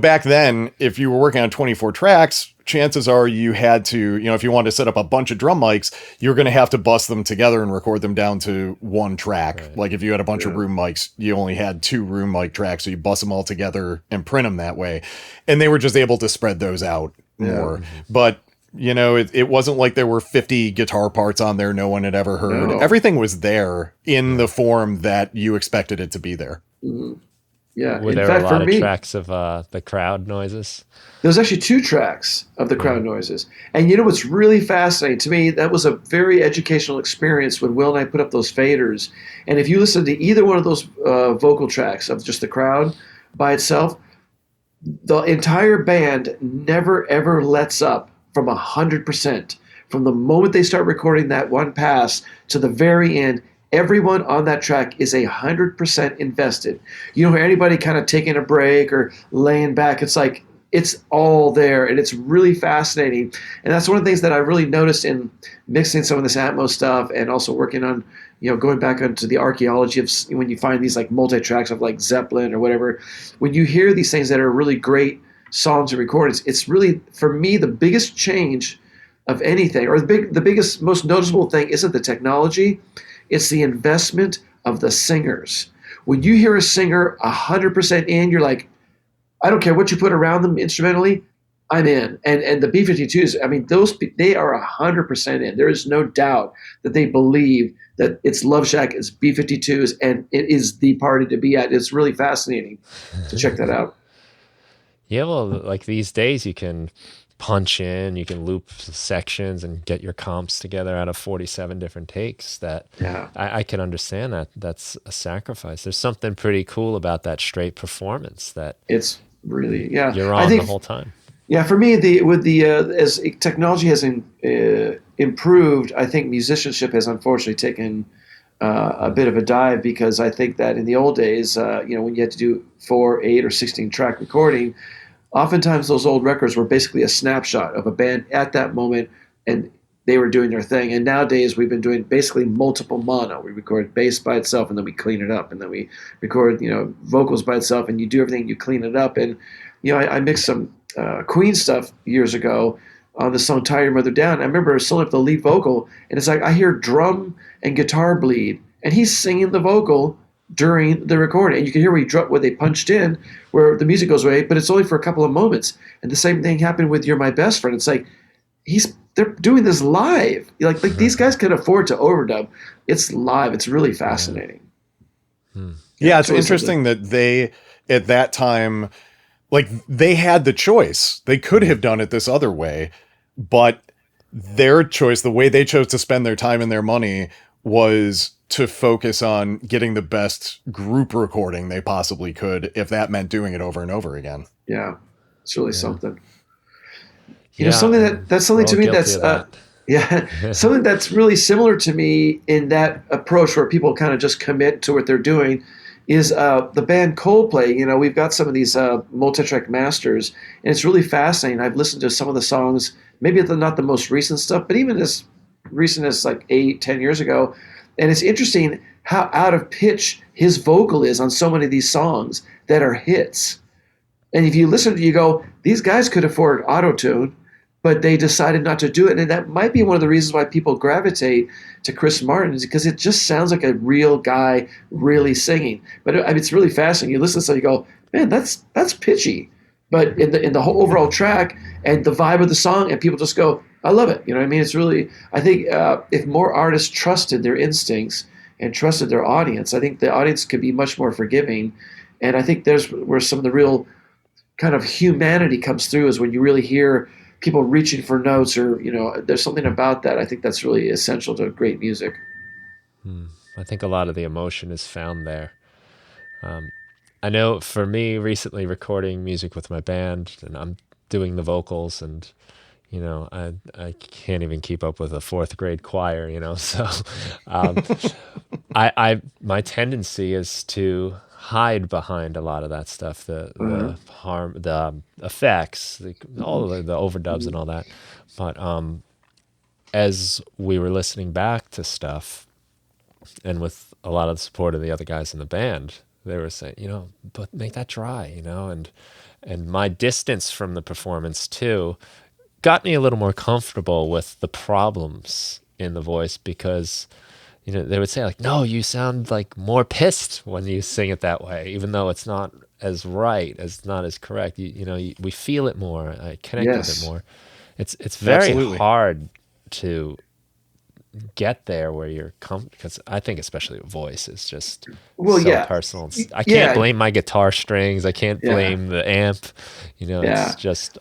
back then, if you were working on 24 tracks, chances are you had to, if you wanted to set up a bunch of drum mics, you're going to have to bust them together and record them down to one track. Right. Like if you had a bunch of room mics, you only had 2 room mic tracks, so you bust them all together and print them that way. And they were just able to spread those out more. Mm-hmm. But it wasn't like there were 50 guitar parts on there no one had ever heard. No. Everything was there in the form that you expected it to be there. Mm-hmm. Yeah. Were there a lot of tracks of the crowd noises? There was actually 2 tracks of the crowd noises. And what's really fascinating to me, that was a very educational experience when Will and I put up those faders. And if you listen to either one of those vocal tracks of just the crowd by itself, the entire band never, ever lets up from 100%. From the moment they start recording that one pass to the very end, everyone on that track is 100% invested. You don't hear anybody kind of taking a break or laying back. It's like it's all there, and it's really fascinating. And that's one of the things that I really noticed in mixing some of this Atmos stuff, and also working on, going back onto the archaeology of when you find these like multi-tracks of like Zeppelin or whatever. When you hear these things that are really great songs and recordings, it's really, for me, the biggest change of anything, or the biggest, most noticeable thing isn't the technology. It's the investment of the singers. When you hear a singer 100% in, you're like, I don't care what you put around them instrumentally, I'm in. And the B-52s, I mean, they are 100% in. There is no doubt that they believe that it's Love Shack, it's B-52s, and it is the party to be at. It's really fascinating to check that out. Yeah, well, like these days you can punch in, you can loop sections and get your comps together out of 47 different takes. That I can understand that that's a sacrifice. There's something pretty cool about that straight performance that it's really, you're on the whole time. Yeah, for me, as technology has improved, I think musicianship has unfortunately taken a bit of a dive, because I think that in the old days, when you had to do 4, 8, or 16 track recording, oftentimes those old records were basically a snapshot of a band at that moment, and they were doing their thing. And nowadays we've been doing basically multiple mono. We record bass by itself, and then we clean it up, and then we record vocals by itself, and you do everything, you clean it up. And I mixed some Queen stuff years ago on the song Tie Your Mother Down. I remember soloing up the lead vocal, and it's like I hear drum and guitar bleed, and he's singing the vocal during the recording, and you can hear where they punched in, where the music goes away, but it's only for a couple of moments. And the same thing happened with You're My Best Friend. It's like they're doing this live. Like these guys can afford to overdub. It's live. It's really fascinating. Yeah, it's interesting that they, at that time, like, they had the choice. They could have done it this other way, but their choice, the way they chose to spend their time and their money, was to focus on getting the best group recording they possibly could, if that meant doing it over and over again. Yeah, it's really something. Something that's something to me that's something that's really similar to me in that approach, where people kind of just commit to what they're doing, is the band Coldplay. We've got some of these multi-track masters, and it's really fascinating. I've listened to some of the songs, maybe not the most recent stuff, but even as recent as like 8-10 years ago. And it's interesting how out of pitch his vocal is on so many of these songs that are hits. And if you listen to it, you go, these guys could afford auto-tune, but they decided not to do it. And that might be one of the reasons why people gravitate to Chris Martin, is because it just sounds like a real guy really singing. But it's really fascinating. You listen to it, you go, man, that's pitchy. But in the whole overall track and the vibe of the song, and people just go, I love it. You know what I mean? It's really, I think if more artists trusted their instincts and trusted their audience, I think the audience could be much more forgiving. And I think there's where some of the real kind of humanity comes through, is when you really hear people reaching for notes, or there's something about that. I think that's really essential to great music. I think a lot of the emotion is found there. I know for me, recently recording music with my band, and I'm doing the vocals, and I can't even keep up with a 4th grade choir, so my tendency is to hide behind a lot of that stuff, the effects, all of the overdubs and all that. But as we were listening back to stuff, and with a lot of the support of the other guys in the band, they were saying, but make that dry, and my distance from the performance too got me a little more comfortable with the problems in the voice, because they would say, like, no, you sound like more pissed when you sing it that way, even though it's not as right, it's not as correct. We feel it more. I connect with it more. It's very hard to get there where you're because I think especially voice is just personal. I can't blame my guitar strings. I can't blame the amp. It's just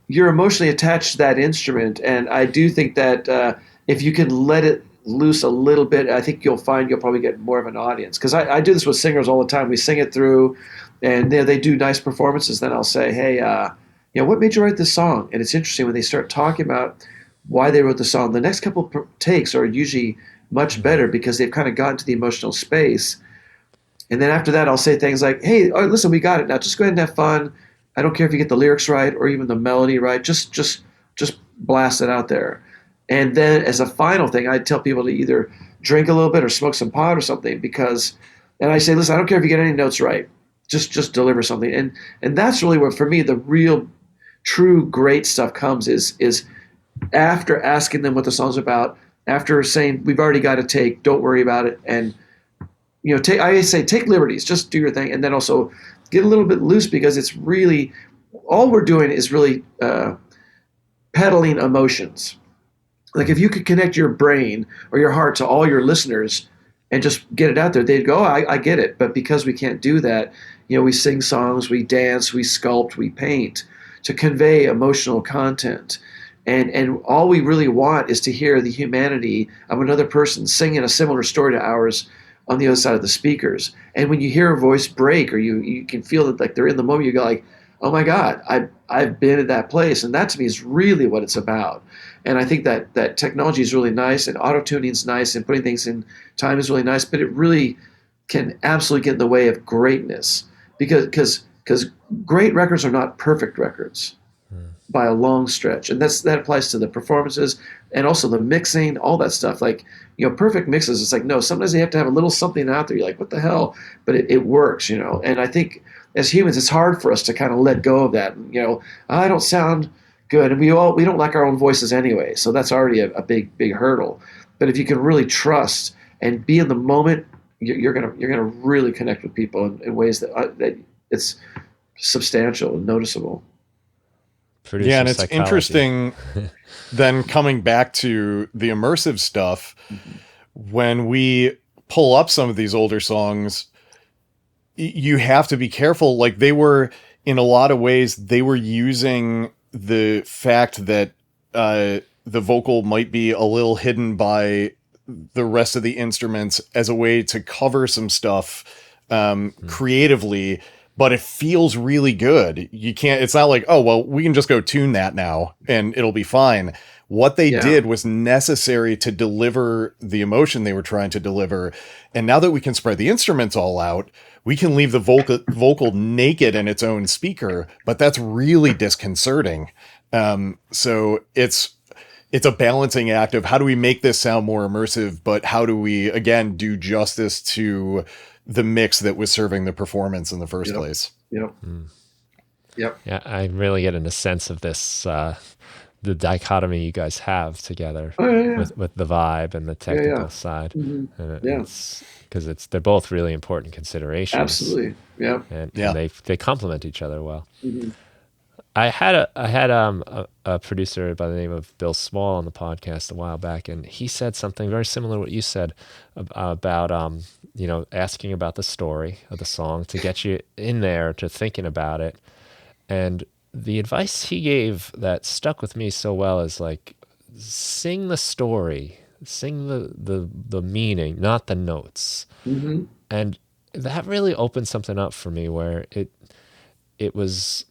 you're emotionally attached to that instrument, and I do think that if you can let it loose a little bit, I think you'll probably get more of an audience. Because I do this with singers all the time. We sing it through, and they do nice performances. Then I'll say, hey, what made you write this song? And it's interesting when they start talking about why they wrote the song. The next couple takes are usually much better because they've kind of gotten to the emotional space. And then after that, I'll say things like, hey, listen, we got it. Now just go ahead and have fun. I don't care if you get the lyrics right or even the melody right. Just blast it out there. And then as a final thing, I tell people to either drink a little bit or smoke some pot or something and I say, listen, I don't care if you get any notes right. Just deliver something. And that's really where, for me, the real, true, great stuff comes is after asking them what the song's about, after saying, we've already got a take, don't worry about it. And, I say take liberties, just do your thing. And then also get a little bit loose because it's really, all we're doing is really peddling emotions. Like if you could connect your brain or your heart to all your listeners and just get it out there, they'd go, I get it. But because we can't do that, we sing songs, we dance, we sculpt, we paint to convey emotional content. And all we really want is to hear the humanity of another person singing a similar story to ours on the other side of the speakers. And when you hear a voice break or you can feel that like they're in the moment, you go like, oh my God, I've been at that place. And that to me is really what it's about. And I think that technology is really nice and auto-tuning is nice and putting things in time is really nice, but it really can absolutely get in the way of greatness because great records are not perfect records by a long stretch. And that applies to the performances and also the mixing, all that stuff. Like, perfect mixes, it's like, no, sometimes they have to have a little something out there. You're like, what the hell? But it works, And I think as humans, it's hard for us to kind of let go of that. I don't sound good. And we don't like our own voices anyway. So that's already a big, big hurdle. But if you can really trust and be in the moment, you're gonna really connect with people in ways that it's substantial and noticeable. Yeah, and it's interesting then coming back to the immersive stuff, when we pull up some of these older songs, you have to be careful. Like they were, in a lot of ways, they were using the fact that the vocal might be a little hidden by the rest of the instruments as a way to cover some stuff creatively, but it feels really good. It's not like, oh, well, we can just go tune that now and it'll be fine. What they did was necessary to deliver the emotion they were trying to deliver. And now that we can spread the instruments all out, we can leave the vocal naked in its own speaker, but that's really disconcerting. So it's a balancing act of how do we make this sound more immersive, but how do we, again, do justice to the mix that was serving the performance in the first place. Yep. Yep. Yeah, I really get in a sense of this, the dichotomy you guys have together with the vibe and the technical side. Mm-hmm. And it's because they're both really important considerations. Absolutely. Yeah. And they complement each other well. Mm-hmm. I had a producer by the name of Bill Small on the podcast a while back, and he said something very similar to what you said about asking about the story of the song to get you in there to thinking about it. And the advice he gave that stuck with me so well is like, sing the story, sing the meaning, not the notes. Mm-hmm. And that really opened something up for me where it was.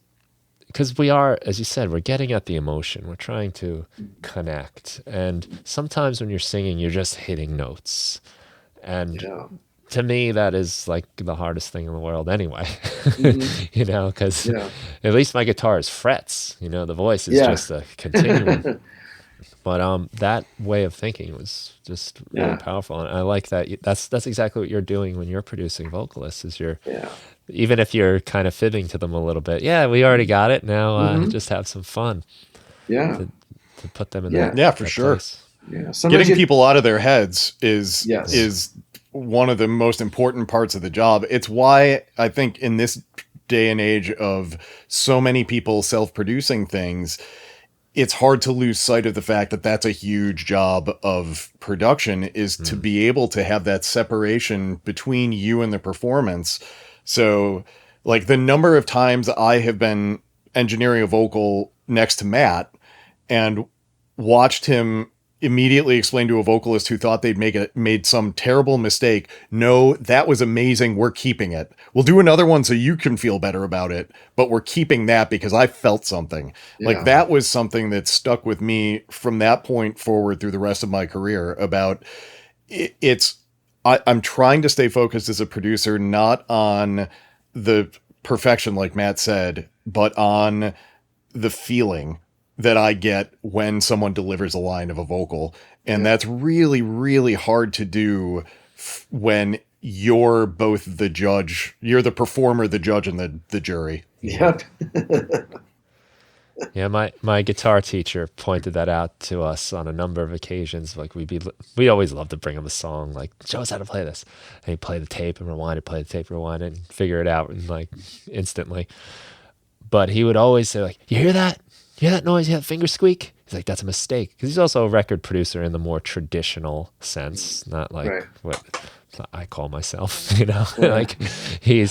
Because we are, as you said, we're getting at the emotion. We're trying to connect. And sometimes when you're singing, you're just hitting notes. And to me, that is like the hardest thing in the world anyway. Mm-hmm. Because at least my guitar is frets. The voice is just a continuum. But that way of thinking was just really powerful. And I like that. That's exactly what you're doing when you're producing vocalists, is even if you're kind of fibbing to them a little bit. Yeah, we already got it. Now just have some fun. Yeah. To put them in that. Yeah, for sure. Place. Yeah. Getting people out of their heads is one of the most important parts of the job. It's why I think in this day and age of so many people self-producing things, it's hard to lose sight of the fact that that's a huge job of production, is to be able to have that separation between you and the performance. So like the number of times I have been engineering a vocal next to Matt and watched him, immediately explain to a vocalist who thought they'd made some terrible mistake, no, that was amazing, we're keeping it. We'll do another one so you can feel better about it, but we're keeping that because I felt something. Yeah. Like, that was something that stuck with me from that point forward through the rest of my career about I'm trying to stay focused as a producer, not on the perfection, like Matt said, but on the feeling that I get when someone delivers a line of a vocal. And that's really, really hard to do when you're both the judge, you're the performer, the judge, and the jury. Yep. Yeah, my guitar teacher pointed that out to us on a number of occasions. Like we always love to bring him a song, like, show us how to play this. And he'd play the tape and rewind it, play the tape, rewind it, and figure it out and like instantly. But he would always say, like, you hear that? You hear that noise? You hear that finger squeak? He's like, that's a mistake. Because he's also a record producer in the more traditional sense, not like what I call myself, you know? Like, he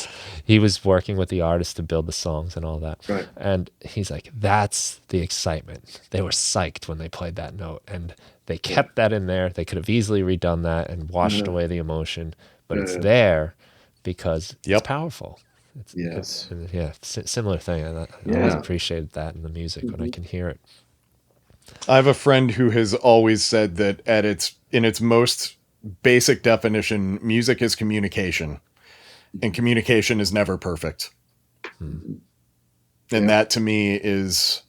was working with the artist to build the songs and all that. Right. And he's like, that's the excitement. They were psyched when they played that note. And they kept that in there. They could have easily redone that and washed away the emotion. But it's there because it's powerful. Similar thing. I always appreciated that in the music when I can hear it. I have a friend who has always said that in its most basic definition, music is communication, and communication is never perfect. And that to me is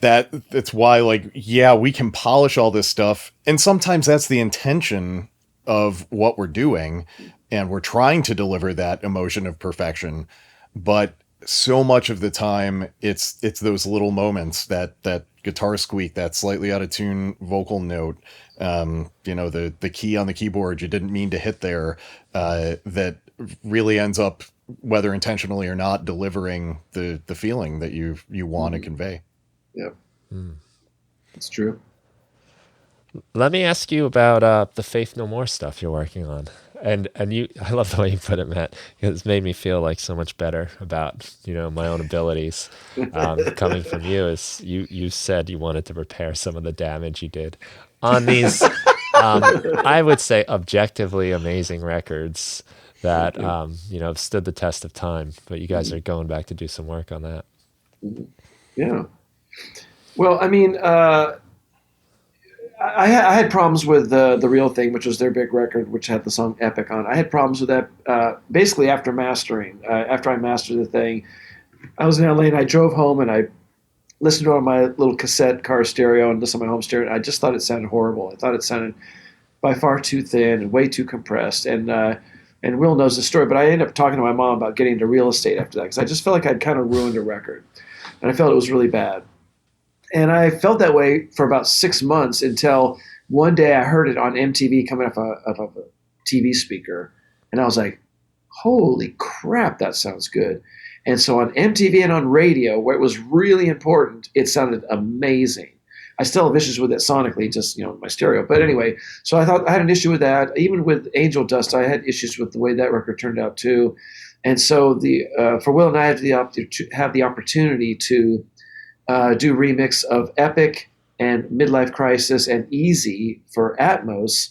that's why, like, we can polish all this stuff, and sometimes that's the intention of what we're doing, and we're trying to deliver that emotion of perfection, but so much of the time it's those little moments, that guitar squeak, that slightly out of tune vocal note, the key on the keyboard you didn't mean to hit there, that really ends up, whether intentionally or not, delivering the feeling that you want to convey. Yep. That's true. Let me ask you about the Faith No More stuff you're working on. And I love the way you put it, Matt, because it's made me feel like so much better about, my own abilities. Coming from you, is you said you wanted to repair some of the damage you did on these, I would say, objectively amazing records that, have stood the test of time. But you guys are going back to do some work on that. Yeah. Well, I mean, I had problems with the Real Thing, which was their big record, which had the song Epic on. I had problems with that basically after mastering. After I mastered the thing, I was in LA and I drove home and I listened to it on my little cassette car stereo and listened to my home stereo. And I just thought it sounded horrible. I thought it sounded by far too thin and way too compressed. And Will knows the story, but I ended up talking to my mom about getting into real estate after that because I just felt like I'd kind of ruined a record. And I felt it was really bad. And I felt that way for about 6 months until one day I heard it on MTV coming off a TV speaker. And I was like, holy crap, that sounds good. And so on MTV and on radio, where it was really important, it sounded amazing. I still have issues with it sonically, just, my stereo. But anyway, so I thought I had an issue with that. Even with Angel Dust, I had issues with the way that record turned out too. And so for Will and I, I have the opportunity to do remix of Epic and Midlife Crisis and Easy for Atmos.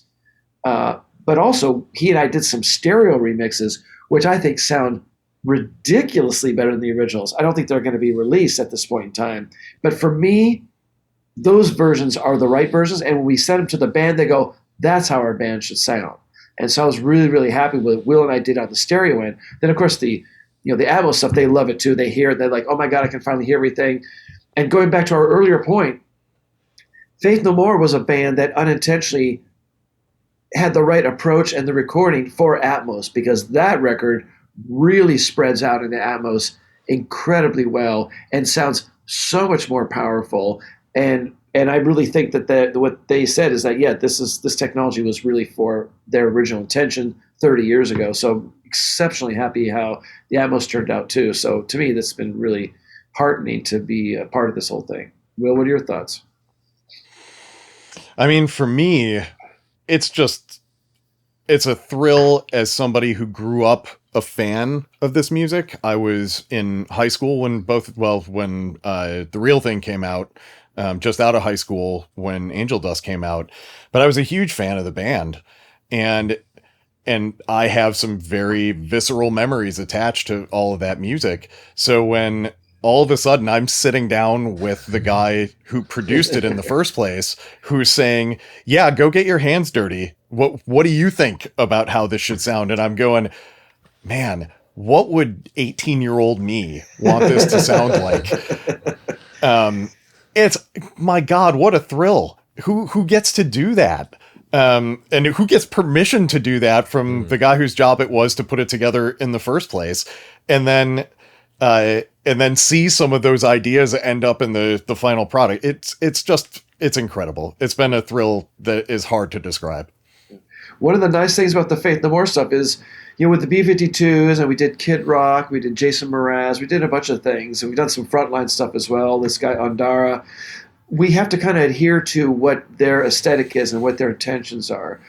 But also, he and I did some stereo remixes, which I think sound ridiculously better than the originals. I don't think they're going to be released at this point in time. But for me, those versions are the right versions. And when we send them to the band, they go, that's how our band should sound. And so I was really, really happy with what Will and I did on the stereo end. Then, of course, the Atmos stuff, they love it too. They hear it. They're like, oh, my God, I can finally hear everything. And going back to our earlier point, Faith No More was a band that unintentionally had the right approach and the recording for Atmos, because that record really spreads out into Atmos incredibly well and sounds so much more powerful. And I really think that what they said is that, this technology was really for their original intention 30 years ago. So exceptionally happy how the Atmos turned out too. So to me, that's been really heartening to be a part of this whole thing. Will, what are your thoughts? I mean, for me, it's a thrill as somebody who grew up a fan of this music. I was in high school when The Real Thing came out. just out of high school when Angel Dust came out, but I was a huge fan of the band, and I have some very visceral memories attached to all of that music. So when all of a sudden I'm sitting down with the guy who produced it in the first place, who's saying, yeah, go get your hands dirty. What do you think about how this should sound? And I'm going, man, what would 18-year-old me want this to sound like? It's, my God, what a thrill. Who gets to do that? And who gets permission to do that from the guy whose job it was to put it together in the first place? And then see some of those ideas end up in the final product. It's incredible. It's been a thrill that is hard to describe. One of the nice things about the Faith No More stuff is, with the B-52s, and we did Kid Rock, we did Jason Mraz, we did a bunch of things, and we've done some frontline stuff as well. This guy Andara, we have to kind of adhere to what their aesthetic is and what their intentions are.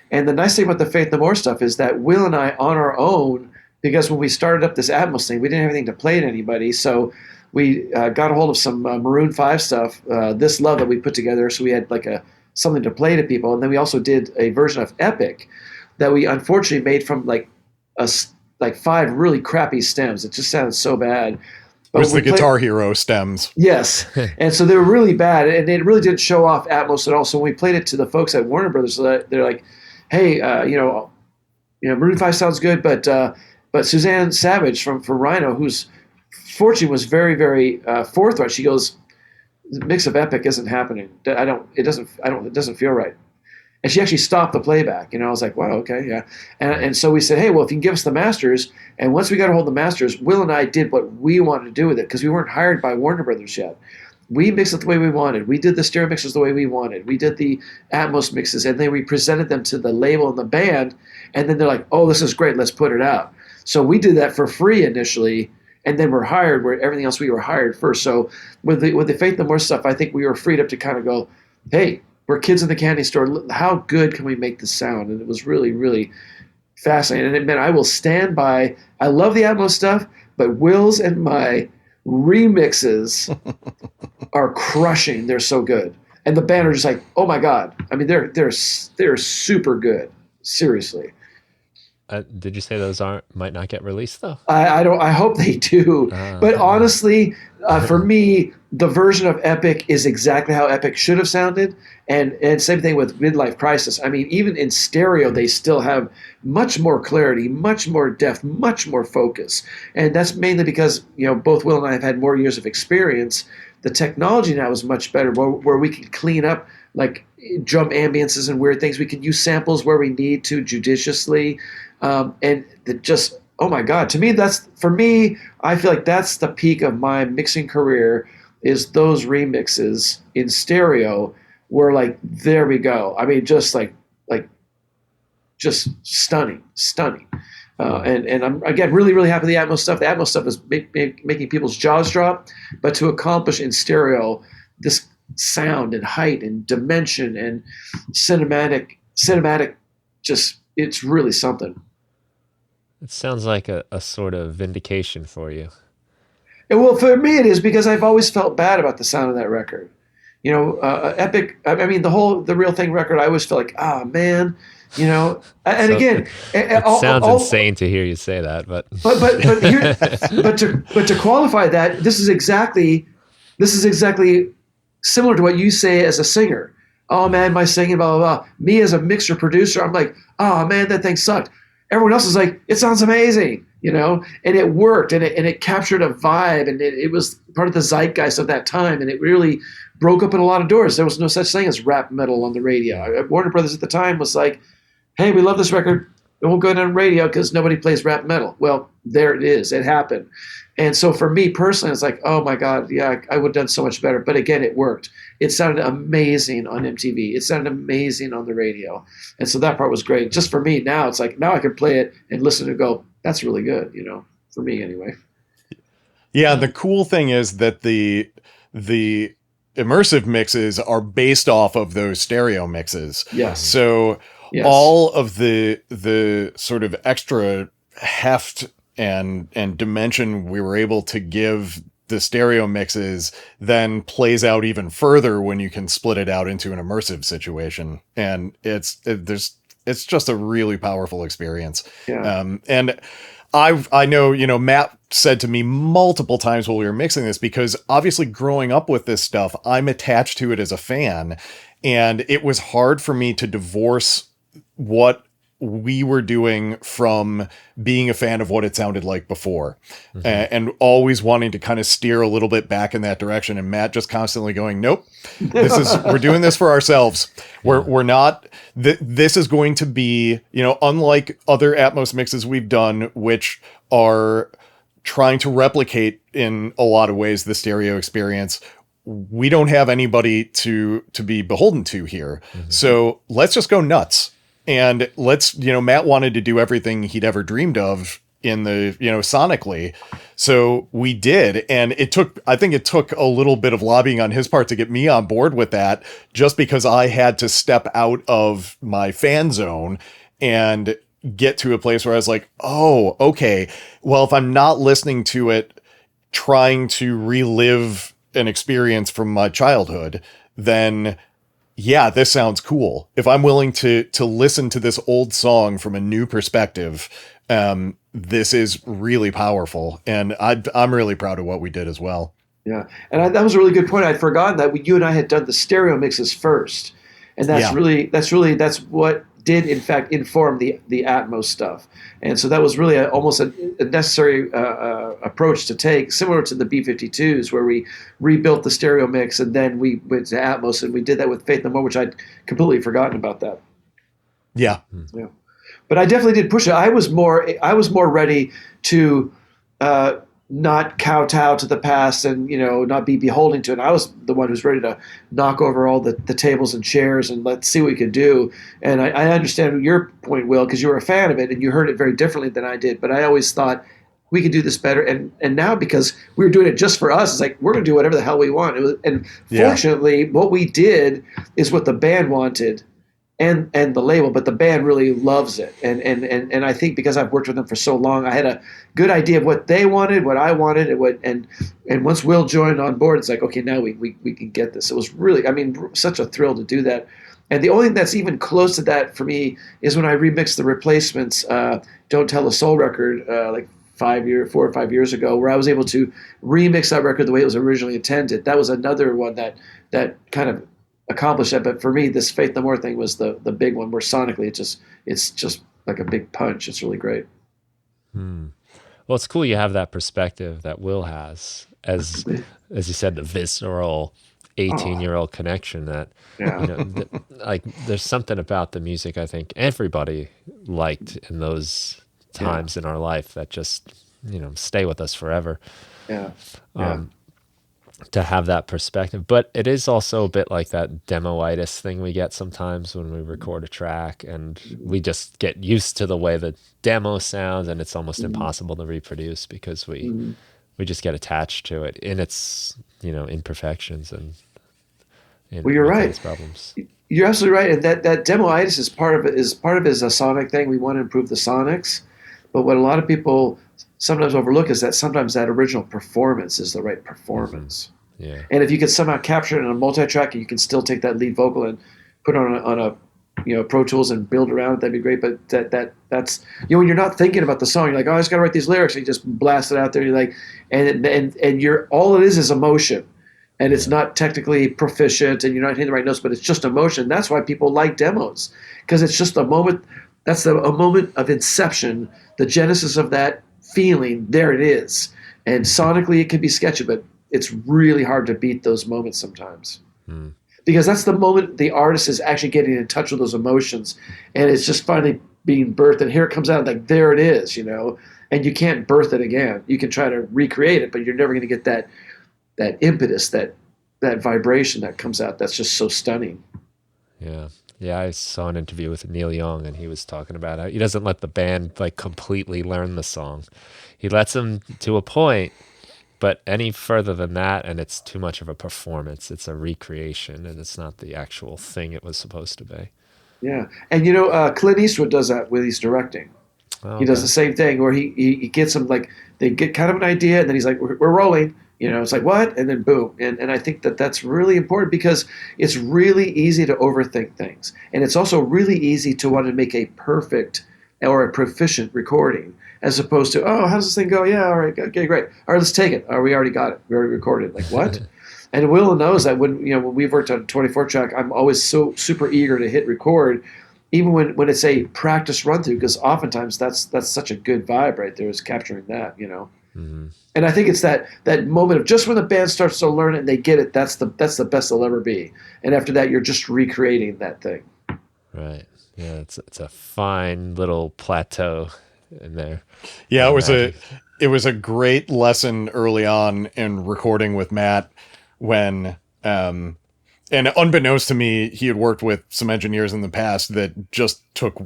And the nice thing about the Faith No More stuff is that Will and I, on our own, because when we started up this Atmos thing, we didn't have anything to play to anybody, so we got a hold of some Maroon 5 stuff, This Love that we put together, so we had something to play to people. And then we also did a version of Epic that we unfortunately made from like 5 really crappy stems. It just sounded so bad. It was the Guitar Hero stems. Yes. And so they were really bad, and it really didn't show off Atmos at all. So when we played it to the folks at Warner Brothers, they're like, hey, Maroon 5 sounds good, but Suzanne Savage from Rhino, who's fortunately was very, very forthright, she goes, the mix of Epic isn't happening. It doesn't feel right. And she actually stopped the playback. I was like, wow, okay, yeah. And so we said, hey, well, if you can give us the masters. And once we got a hold of the masters, Will and I did what we wanted to do with it, because we weren't hired by Warner Brothers yet. We mixed it the way we wanted. We did the stereo mixes the way we wanted. We did the Atmos mixes, and then we presented them to the label and the band. And then they're like, oh, this is great, let's put it out. So we did that for free initially, and then we're hired where everything else we were hired first. So with the Faith No More stuff, I think we were freed up to kind of go, hey, we're kids in the candy store. How good can we make this sound? And it was really, really fascinating. And it meant I will stand by. I love the Atmos stuff, but Will's and my remixes are crushing. They're so good. And the band are just like, oh my God. I mean, they're super good. Seriously. Did you say those might not get released though? I hope they do. But honestly, for me, the version of Epic is exactly how Epic should have sounded. And same thing with Midlife Crisis. I mean, even in stereo, they still have much more clarity, much more depth, much more focus. And that's mainly because, both Will and I have had more years of experience. The technology now is much better, where we can clean up like drum ambiances and weird things. We can use samples where we need to judiciously. And just, oh my God, to me, I feel like that's the peak of my mixing career, is those remixes in stereo where like, there we go. I mean, just just stunning. And I'm, again, really, really happy with the Atmos stuff. The Atmos stuff is making people's jaws drop, but to accomplish in stereo this sound and height and dimension and cinematic, just, it's really something. It sounds like a sort of vindication for you. And well, for me it is, because I've always felt bad about the sound of that record. Epic, I mean, the Real Thing record, I always felt like, oh man, and so, again, it sounds insane to hear you say that, but to qualify that, this is exactly similar to what you say as a singer. Oh man, my singing, blah, blah, blah. Me as a mixer producer, I'm like, oh man, that thing sucked. Everyone else is like, it sounds amazing, and it worked, and it captured a vibe, and it was part of the zeitgeist of that time, and it really broke open a lot of doors. There was no such thing as rap metal on the radio. Warner Brothers at the time was like, hey, we love this record, it won't go down radio because nobody plays rap metal. Well, there it is. It happened. And so for me personally, it's like, oh my God, yeah, I would have done so much better. But again, it worked. It sounded amazing on MTV. It sounded amazing on the radio. And so that part was great. Just for me now, it's like, now I can play it and listen and go, that's really good, for me anyway. Yeah, the cool thing is that the immersive mixes are based off of those stereo mixes. Yes. So yes. All of the sort of extra heft and dimension we were able to give the stereo mixes then plays out even further when you can split it out into an immersive situation. And it's just a really powerful experience. Yeah. And I know, Matt said to me multiple times while we were mixing this, because obviously growing up with this stuff, I'm attached to it as a fan. And it was hard for me to divorce what we were doing from being a fan of what it sounded like before, and always wanting to kind of steer a little bit back in that direction. And Matt just constantly going, nope, we're doing this for ourselves. We're not, this is going to be, unlike other Atmos mixes we've done, which are trying to replicate in a lot of ways the stereo experience. We don't have anybody to be beholden to here. So let's just go nuts. And Matt wanted to do everything he'd ever dreamed of in the, sonically. So we did. And I think it took a little bit of lobbying on his part to get me on board with that, just because I had to step out of my fan zone and get to a place where I was like, oh, okay, well, if I'm not listening to it, trying to relive an experience from my childhood, then yeah, this sounds cool. If I'm willing to listen to this old song from a new perspective, this is really powerful. And I'm really proud of what we did as well. Yeah. And that was a really good point. I'd forgotten that you and I had done the stereo mixes first. And that's what did in fact inform the Atmos stuff. And so that was really almost a necessary approach to take, similar to the B-52s, where we rebuilt the stereo mix and then we went to Atmos, and we did that with Faith No More, which I'd completely forgotten about that. Yeah. Yeah. But I definitely did push it. I was more ready to not kowtow to the past and, not be beholden to it. And I was the one who's ready to knock over all the tables and chairs and let's see what we could do. And I understand your point, Will, because you were a fan of it and you heard it very differently than I did. But I always thought we could do this better. And now, because we were doing it just for us, it's like, we're going to do whatever the hell we want. Fortunately, what we did is what the band wanted and the label, but the band really loves it. And I think because I've worked with them for so long, I had a good idea of what they wanted, what I wanted, and once Will joined on board, it's like, okay, now we can get this. It was really, such a thrill to do that. And the only thing that's even close to that for me is when I remixed the Replacements, Don't Tell a Soul record, like 4 or 5 years ago, where I was able to remix that record the way it was originally intended. That was another one that kind of accomplished that. But for me, this Faith No More thing was the big one, where sonically it's just like a big punch. It's really great. Well, it's cool you have that perspective that Will has, as you said, the visceral 18-year-old connection that like there's something about the music I think everybody liked in those times in our life that just stay with us forever. To have that perspective. But it is also a bit like that demoitis thing we get sometimes when we record a track, and we just get used to the way the demo sounds, and it's almost impossible to reproduce because we just get attached to it in its imperfections and well, you're right. Problems. You're absolutely right, and that demoitis is part of it. Is part of it is a sonic thing. We want to improve the sonics, but what a lot of people sometimes overlook is that sometimes that original performance is the right performance. Yeah. And if you could somehow capture it in a multi-track, and you can still take that lead vocal and put it on a Pro Tools and build around it, that'd be great. But that's when you're not thinking about the song, you're like, oh, I just got to write these lyrics, and you just blast it out there. And you're like, and you're all it is emotion, and it's not technically proficient, and you're not hitting the right notes, but it's just emotion. That's why people like demos, because it's just a moment. That's a moment of inception, the genesis of that feeling. There it is. And sonically it can be sketchy, but it's really hard to beat those moments sometimes, because that's the moment the artist is actually getting in touch with those emotions, and it's just finally being birthed, and here it comes out, like there it is, and you can't birth it again. You can try to recreate it, but you're never going to get that impetus, that vibration that comes out. That's just so stunning. Yeah, I saw an interview with Neil Young, and he was talking about how he doesn't let the band like completely learn the song. He lets them to a point, but any further than that, and it's too much of a performance. It's a recreation, and it's not the actual thing it was supposed to be. Yeah, and Clint Eastwood does that when he's directing. Oh, he does the same thing, where he gets them, like, they get kind of an idea, and then he's like, we're rolling. It's like, what? And then boom. And I think that that's really important because it's really easy to overthink things. And it's also really easy to want to make a perfect or a proficient recording as opposed to, oh, how does this thing go? Yeah, all right, okay, great. All right, let's take it. Oh, we already got it. We already recorded it. Like, what? And Will knows that when we've worked on 24 track, I'm always so super eager to hit record, even when it's a practice run through, because oftentimes that's such a good vibe right there, is capturing that, Mm-hmm. And I think it's that moment of just when the band starts to learn it and they get it, that's the best they'll ever be. And after that, you're just recreating that thing. Right. Yeah, it's a fine little plateau in there. Yeah, it was a great lesson early on in recording with Matt when and unbeknownst to me, he had worked with some engineers in the past that just took,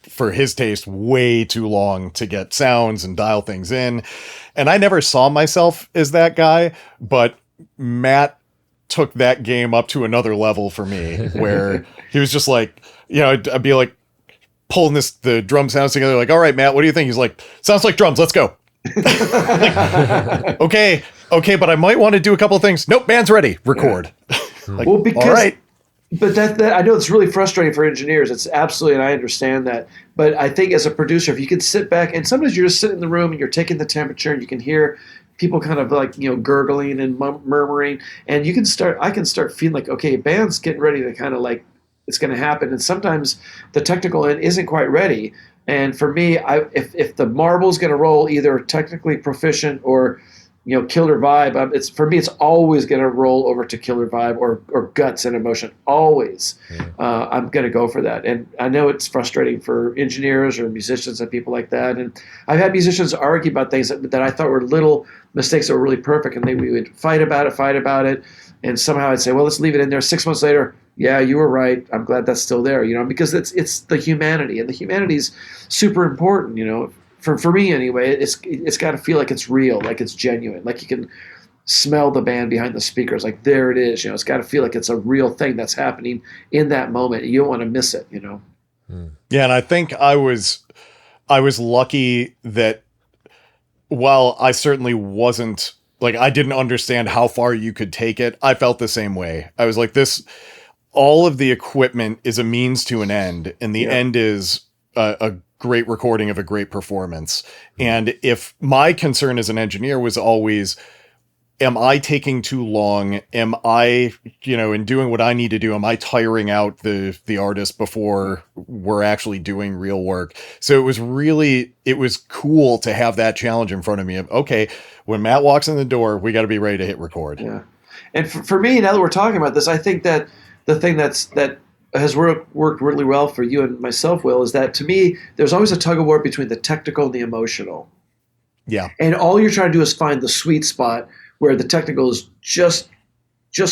for his taste, way too long to get sounds and dial things in. And I never saw myself as that guy, but Matt took that game up to another level for me, where he was just like, I'd be like pulling the drum sounds together, like, all right, Matt, what do you think? He's like, sounds like drums, let's go. Like, okay, but I might want to do a couple of things. Nope, band's ready, record. Like, well, because, all right. But that I know it's really frustrating for engineers. It's absolutely, and I understand that. But I think as a producer, if you can sit back, and sometimes you're just sitting in the room and you're taking the temperature, and you can hear people kind of like gurgling and murmuring, and I can start feeling like, okay, band's getting ready to kind of like it's going to happen. And sometimes the technical end isn't quite ready. And for me, if the marble's going to roll, either technically proficient or killer vibe. It's always going to roll over to killer vibe or guts and emotion. Always, I'm going to go for that. And I know it's frustrating for engineers or musicians and people like that. And I've had musicians argue about things that I thought were little mistakes that were really perfect, and we would fight about it. And somehow I'd say, well, let's leave it in there. 6 months later, yeah, you were right. I'm glad that's still there. Because it's the humanity, and the humanity's super important. For me anyway, it's got to feel like it's real, like it's genuine, like you can smell the band behind the speakers, like there it is. It's got to feel like it's a real thing that's happening in that moment. You don't want to miss it. Yeah, and I think I was lucky that while I certainly wasn't like, I didn't understand how far you could take it, I felt the same way. I was like, all of the equipment is a means to an end, and the end is a great recording of a great performance. And if my concern as an engineer was always, am I taking too long? Am I, in doing what I need to do, am I tiring out the artist before we're actually doing real work? So it was cool to have that challenge in front of me of, okay, when Matt walks in the door, we got to be ready to hit record. Yeah. And for me, now that we're talking about this, I think that the thing that has worked really well for you and myself, Will, is that to me, there's always a tug of war between the technical and the emotional. Yeah. And all you're trying to do is find the sweet spot where the technical is just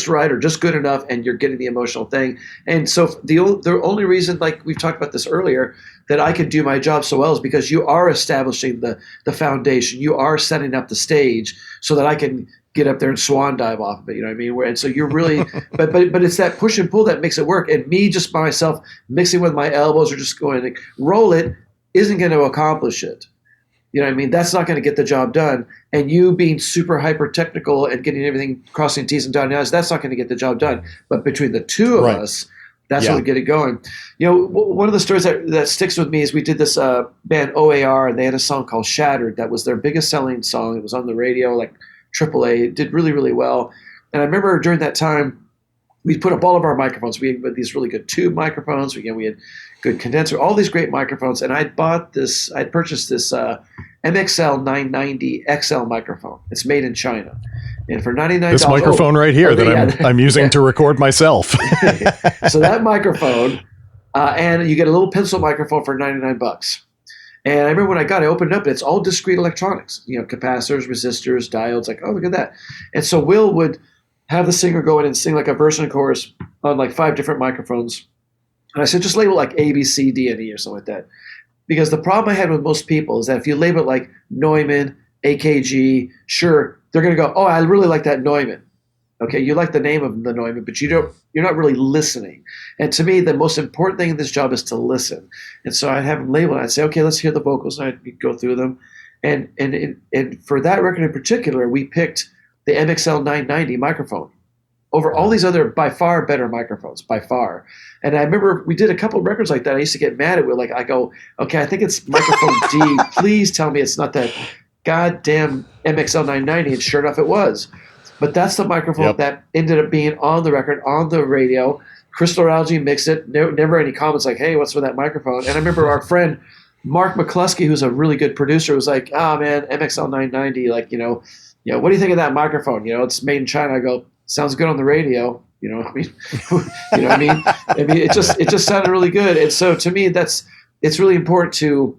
right or just good enough, and you're getting the emotional thing. And so the only reason, like we've talked about this earlier, that I can do my job so well is because you are establishing the foundation. You are setting up the stage so that I can get up there and swan dive off of it. You know what I mean? And so you're really, but it's that push and pull that makes it work. And me just by myself mixing with my elbows or just going like roll it isn't going to accomplish it. You know what I mean? That's not going to get the job done. And you being super hyper technical and getting everything, crossing T's and dotting I's, that's not going to get the job done. But between the two of us, that's what would get it going. One of the stories that sticks with me is we did this band OAR, and they had a song called Shattered. That was their biggest selling song. It was on the radio, like AAA. It did really, really well. And I remember during that time, we put up all of our microphones. We had these really good tube microphones. We had good condenser, all these great microphones. And I'd purchased this MXL 990 XL microphone. It's made in China. And for $99. This microphone right here that I'm using to record myself. So that microphone, and you get a little pencil microphone for $99. And I remember when I opened it up, and it's all discrete electronics, capacitors, resistors, diodes, like, oh, look at that. And so Will would have the singer go in and sing like a verse and chorus on like 5 different microphones. And I said, just label like A, B, C, D, and E or something like that. Because the problem I had with most people is that if you label it like Neumann, AKG, sure, they're going to go, oh, I really like that Neumann. Okay, you like the name of the Neumann, but you're not really listening. And to me, the most important thing in this job is to listen. And so I'd have them label it. I'd say, okay, let's hear the vocals. And I'd go through them. And for that record in particular, we picked the MXL 990 microphone over all these other by far better microphones, by far. And I remember we did a couple of records like that. I used to get mad at Will. Like I go, okay, I think it's microphone D. Please tell me it's not that goddamn MXL 990. And sure enough, it was. But that's the microphone that ended up being on the record, on the radio. Crystal Algae mixed it. Never any comments like, hey, what's with that microphone? And I remember our friend Mark McCluskey, who's a really good producer, was like, oh man, MXL 990, like, what do you think of that microphone? It's made in China. I go, sounds good on the radio. You know what I mean? You know what I mean? I mean, it just sounded really good. And so to me, it's really important to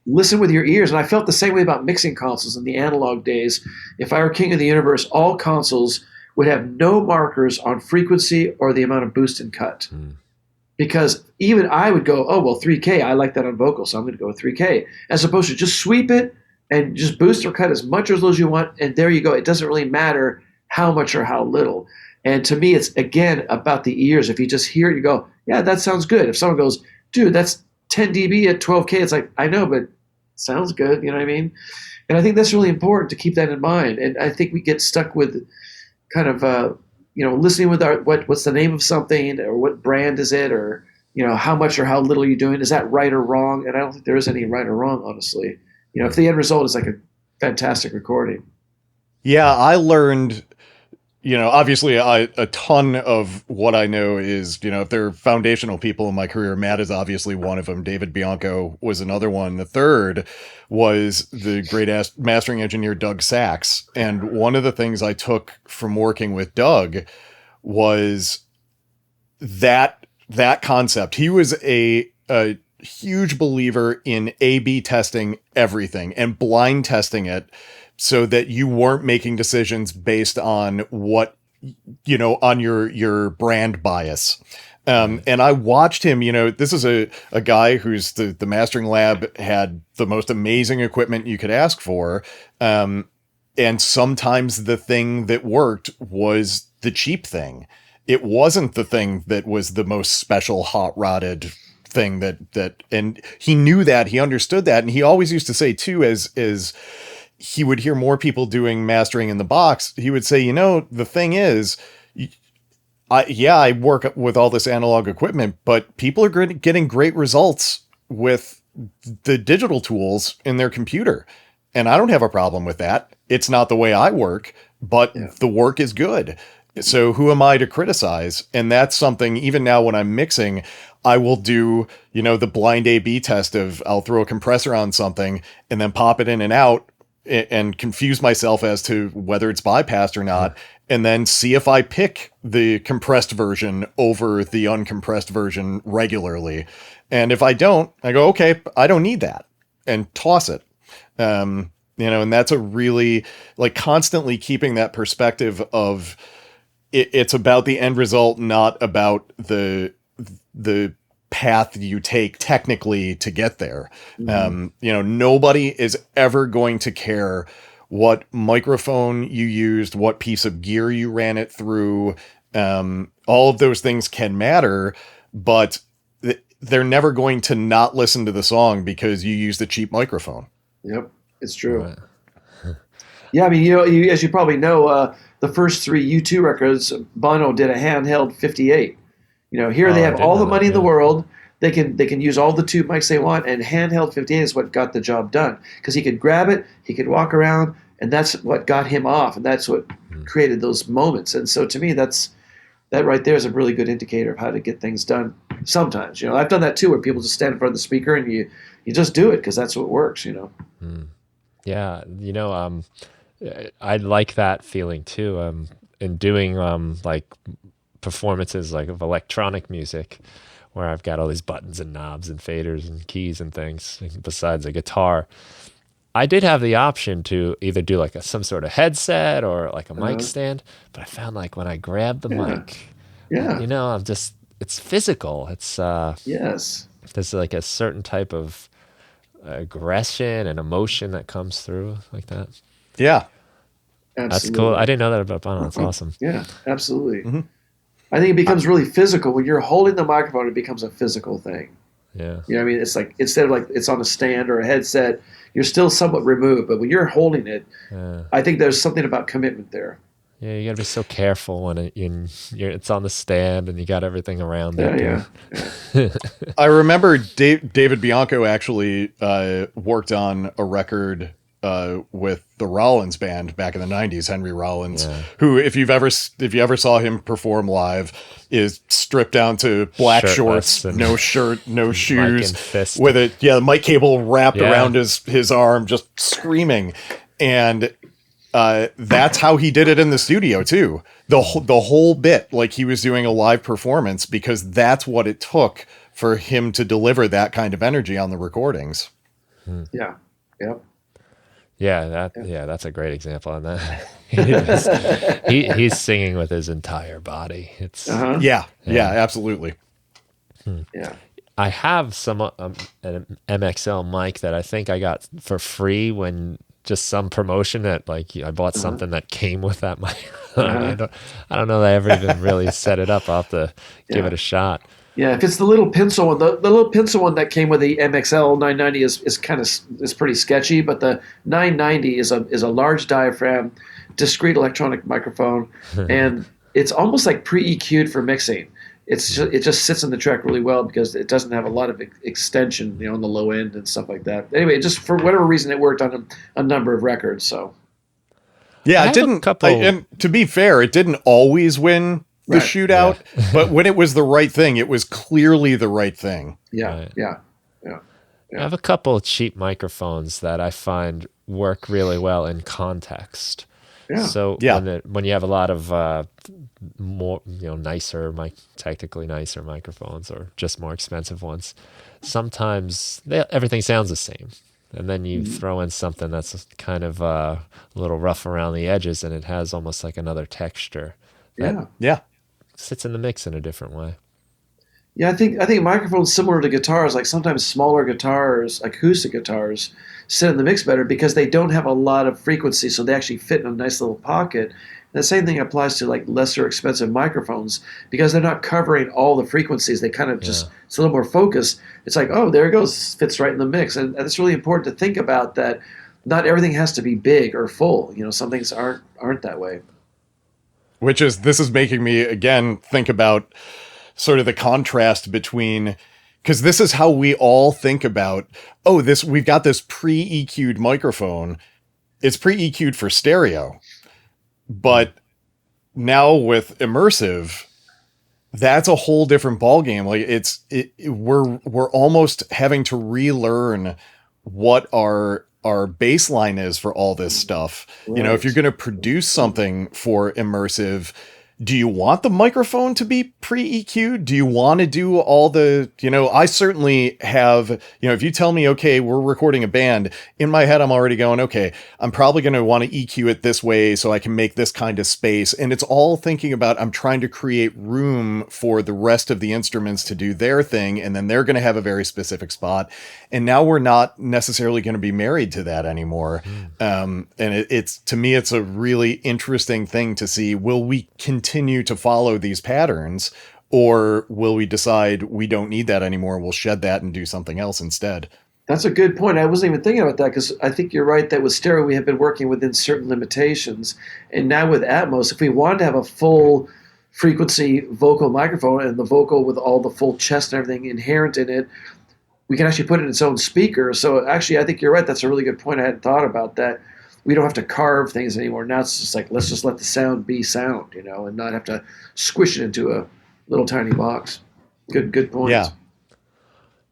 listen with your ears. And I felt the same way about mixing consoles in the analog days. If I were king of the universe, all consoles would have no markers on frequency or the amount of boost and cut. Because even I would go, oh, well, 3K, I like that on vocal, so I'm going to go with 3K. As opposed to just sweep it and just boost or cut as much or as little as you want, and there you go. It doesn't really matter how much or how little. And to me, it's, again, about the ears. If you just hear it, you go, yeah, that sounds good. If someone goes, dude, that's 10 dB at 12K, it's like, I know, but it sounds good, you know what I mean? And I think that's really important to keep that in mind. And I think we get stuck with kind of, listening with what's the name of something, or what brand is it, or, how much or how little are you doing? Is that right or wrong? And I don't think there is any right or wrong, honestly. If the end result is like a fantastic recording. Yeah, I learned, obviously a ton of what I know is, if they're foundational people in my career, Matt is obviously one of them. David Bianco was another one. The third was the great mastering engineer, Doug Sachs. And one of the things I took from working with Doug was that concept. He was a huge believer in A/B testing everything and blind testing it, so that you weren't making decisions based on what, on your brand bias. And I watched him, this is a guy who's the mastering lab had the most amazing equipment you could ask for. And sometimes the thing that worked was the cheap thing. It wasn't the thing that was the most special hot rodded thing that, and he knew that, he understood that. And he always used to say too, as he would hear more people doing mastering in the box, he would say, the thing is, I work with all this analog equipment, but people are getting great results with the digital tools in their computer. And I don't have a problem with that. It's not the way I work, but the work is good. So who am I to criticize? And that's something, even now when I'm mixing, I will do, the blind A/B test of, I'll throw a compressor on something and then pop it in and out and confuse myself as to whether it's bypassed or not, and then see if I pick the compressed version over the uncompressed version regularly. And if I don't, I go, okay, I don't need that, and toss it. And that's a really, like, constantly keeping that perspective of it's about the end result, not about the path you take technically to get there. Nobody is ever going to care what microphone you used, what piece of gear you ran it through. All of those things can matter, but they're never going to not listen to the song because you used a cheap microphone. Yep, it's true. Right. Yeah, I mean, as you probably know, the first 3 U2 records, Bono did a handheld 58. Here they have all the money in the world. They can use all the tube mics they want, and handheld 58 is what got the job done, because he could grab it, he could walk around, and that's what got him off, and that's what created those moments. And so to me, that right there is a really good indicator of how to get things done. Sometimes, I've done that too, where people just stand in front of the speaker and you just do it because that's what works. Yeah, I like that feeling too. In doing like performances like of electronic music, where I've got all these buttons and knobs and faders and keys and things besides a guitar. I did have the option to either do like some sort of headset or like a mic stand, but I found like when I grab the mic, I'm just, it's physical. It's yes, there's like a certain type of aggression and emotion that comes through like that. Yeah. Absolutely. That's cool. I didn't know that about Bono. That's awesome. Yeah, absolutely. I think it becomes really physical when you're holding the microphone. It becomes a physical thing. Yeah. You know what I mean? It's like, instead of like it's on a stand or a headset, you're still somewhat removed. But when you're holding it, I think there's something about commitment there. Yeah, you got to be so careful when it's on the stand and you got everything around it. Yeah. I remember David Bianco actually worked on a record with the Rollins band back in the 90s, Henry Rollins, who, if you ever saw him perform live, is stripped down to black shorts, no shirt, no shoes, with the mic cable wrapped around his arm, just screaming. And that's how he did it in the studio too. The whole bit, like he was doing a live performance, because that's what it took for him to deliver that kind of energy on the recordings. Yeah. Yep. Yeah, that's a great example on that. He's singing with his entire body. It's absolutely. Yeah. I have an MXL mic that I think I got for free when just some promotion that like I bought something that came with that mic. I don't know that I ever even really set it up. I'll have to give it a shot. Yeah, if it's the little pencil one, the little pencil one that came with the MXL 990 is pretty sketchy, but the 990 is a large diaphragm, discrete electronic microphone, and it's almost like pre-EQ'd for mixing. It just sits in the track really well because it doesn't have a lot of extension, on the low end and stuff like that. Anyway, just for whatever reason, it worked on a number of records. So yeah, it didn't. And to be fair, it didn't always win the shootout, but when it was the right thing, it was clearly the right thing. Yeah. I have a couple of cheap microphones that I find work really well in context. Yeah. So when you have a lot of more technically nicer microphones or just more expensive ones, sometimes everything sounds the same, and then you throw in something that's kind of a little rough around the edges, and it has almost like another texture. Sits in the mix in a different way. Yeah, I think microphones similar to guitars, like sometimes smaller guitars, acoustic guitars, sit in the mix better because they don't have a lot of frequency, so they actually fit in a nice little pocket. And the same thing applies to like lesser expensive microphones because they're not covering all the frequencies. They kind of just, it's a little more focused. It's like, oh, there it goes, fits right in the mix. And it's really important to think about that. Not everything has to be big or full. Some things aren't that way. This is making me again think about sort of the contrast between, because this is how we all think about, we've got this pre-EQ'd microphone. It's pre-EQ'd for stereo. But now with immersive, that's a whole different ballgame. Like we're almost having to relearn what our baseline is for all this stuff. Right. If you're going to produce something for immersive, do you want the microphone to be pre-EQ'd? Do you want to do all the, I certainly have, if you tell me, okay, we're recording a band, in my head, I'm already going, okay, I'm probably going to want to EQ it this way so I can make this kind of space. And it's all thinking about, I'm trying to create room for the rest of the instruments to do their thing. And then they're going to have a very specific spot. And now we're not necessarily going to be married to that anymore. And it's, to me, it's a really interesting thing to see. Will we continue to follow these patterns, or will we decide we don't need that anymore? We'll shed that and do something else instead. That's a good point. I wasn't even thinking about that because I think you're right that with stereo, we have been working within certain limitations. And now with Atmos, if we wanted to have a full frequency vocal microphone and the vocal with all the full chest and everything inherent in it, we can actually put it in its own speaker. So actually, I think you're right. That's a really good point. I hadn't thought about that. We don't have to carve things anymore. Now it's just like, let's just let the sound be sound, and not have to squish it into a little tiny box. Good point.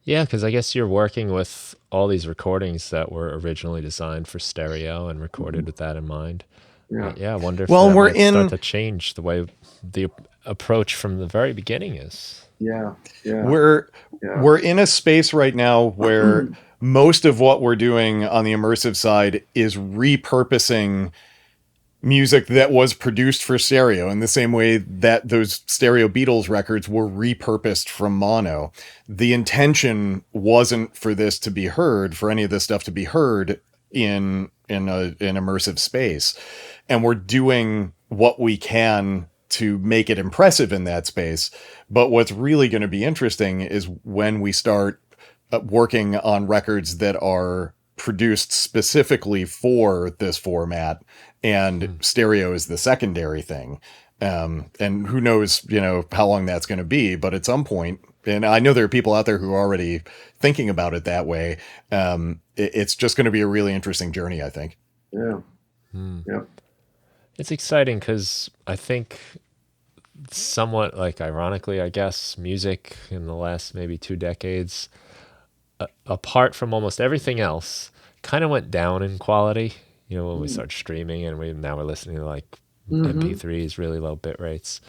Yeah, because I guess you're working with all these recordings that were originally designed for stereo and recorded with that in mind. I wonder if that might start to change the way the approach from the very beginning is. We're in a space right now where most of what we're doing on the immersive side is repurposing music that was produced for stereo in the same way that those stereo Beatles records were repurposed from mono. The intention wasn't for this to be heard, for any of this stuff to be heard in an immersive space. And we're doing what we can to make it impressive in that space. But what's really going to be interesting is when we start working on records that are produced specifically for this format, and stereo is the secondary thing. And who knows, how long that's going to be, but at some point, and I know there are people out there who are already thinking about it that way. It's just going to be a really interesting journey, I think. Yeah. Yep. It's exciting because I think somewhat like ironically, I guess, music in the last maybe 2 decades, apart from almost everything else, kind of went down in quality. When we started streaming and now we're listening to like MP3s, really low bit rates,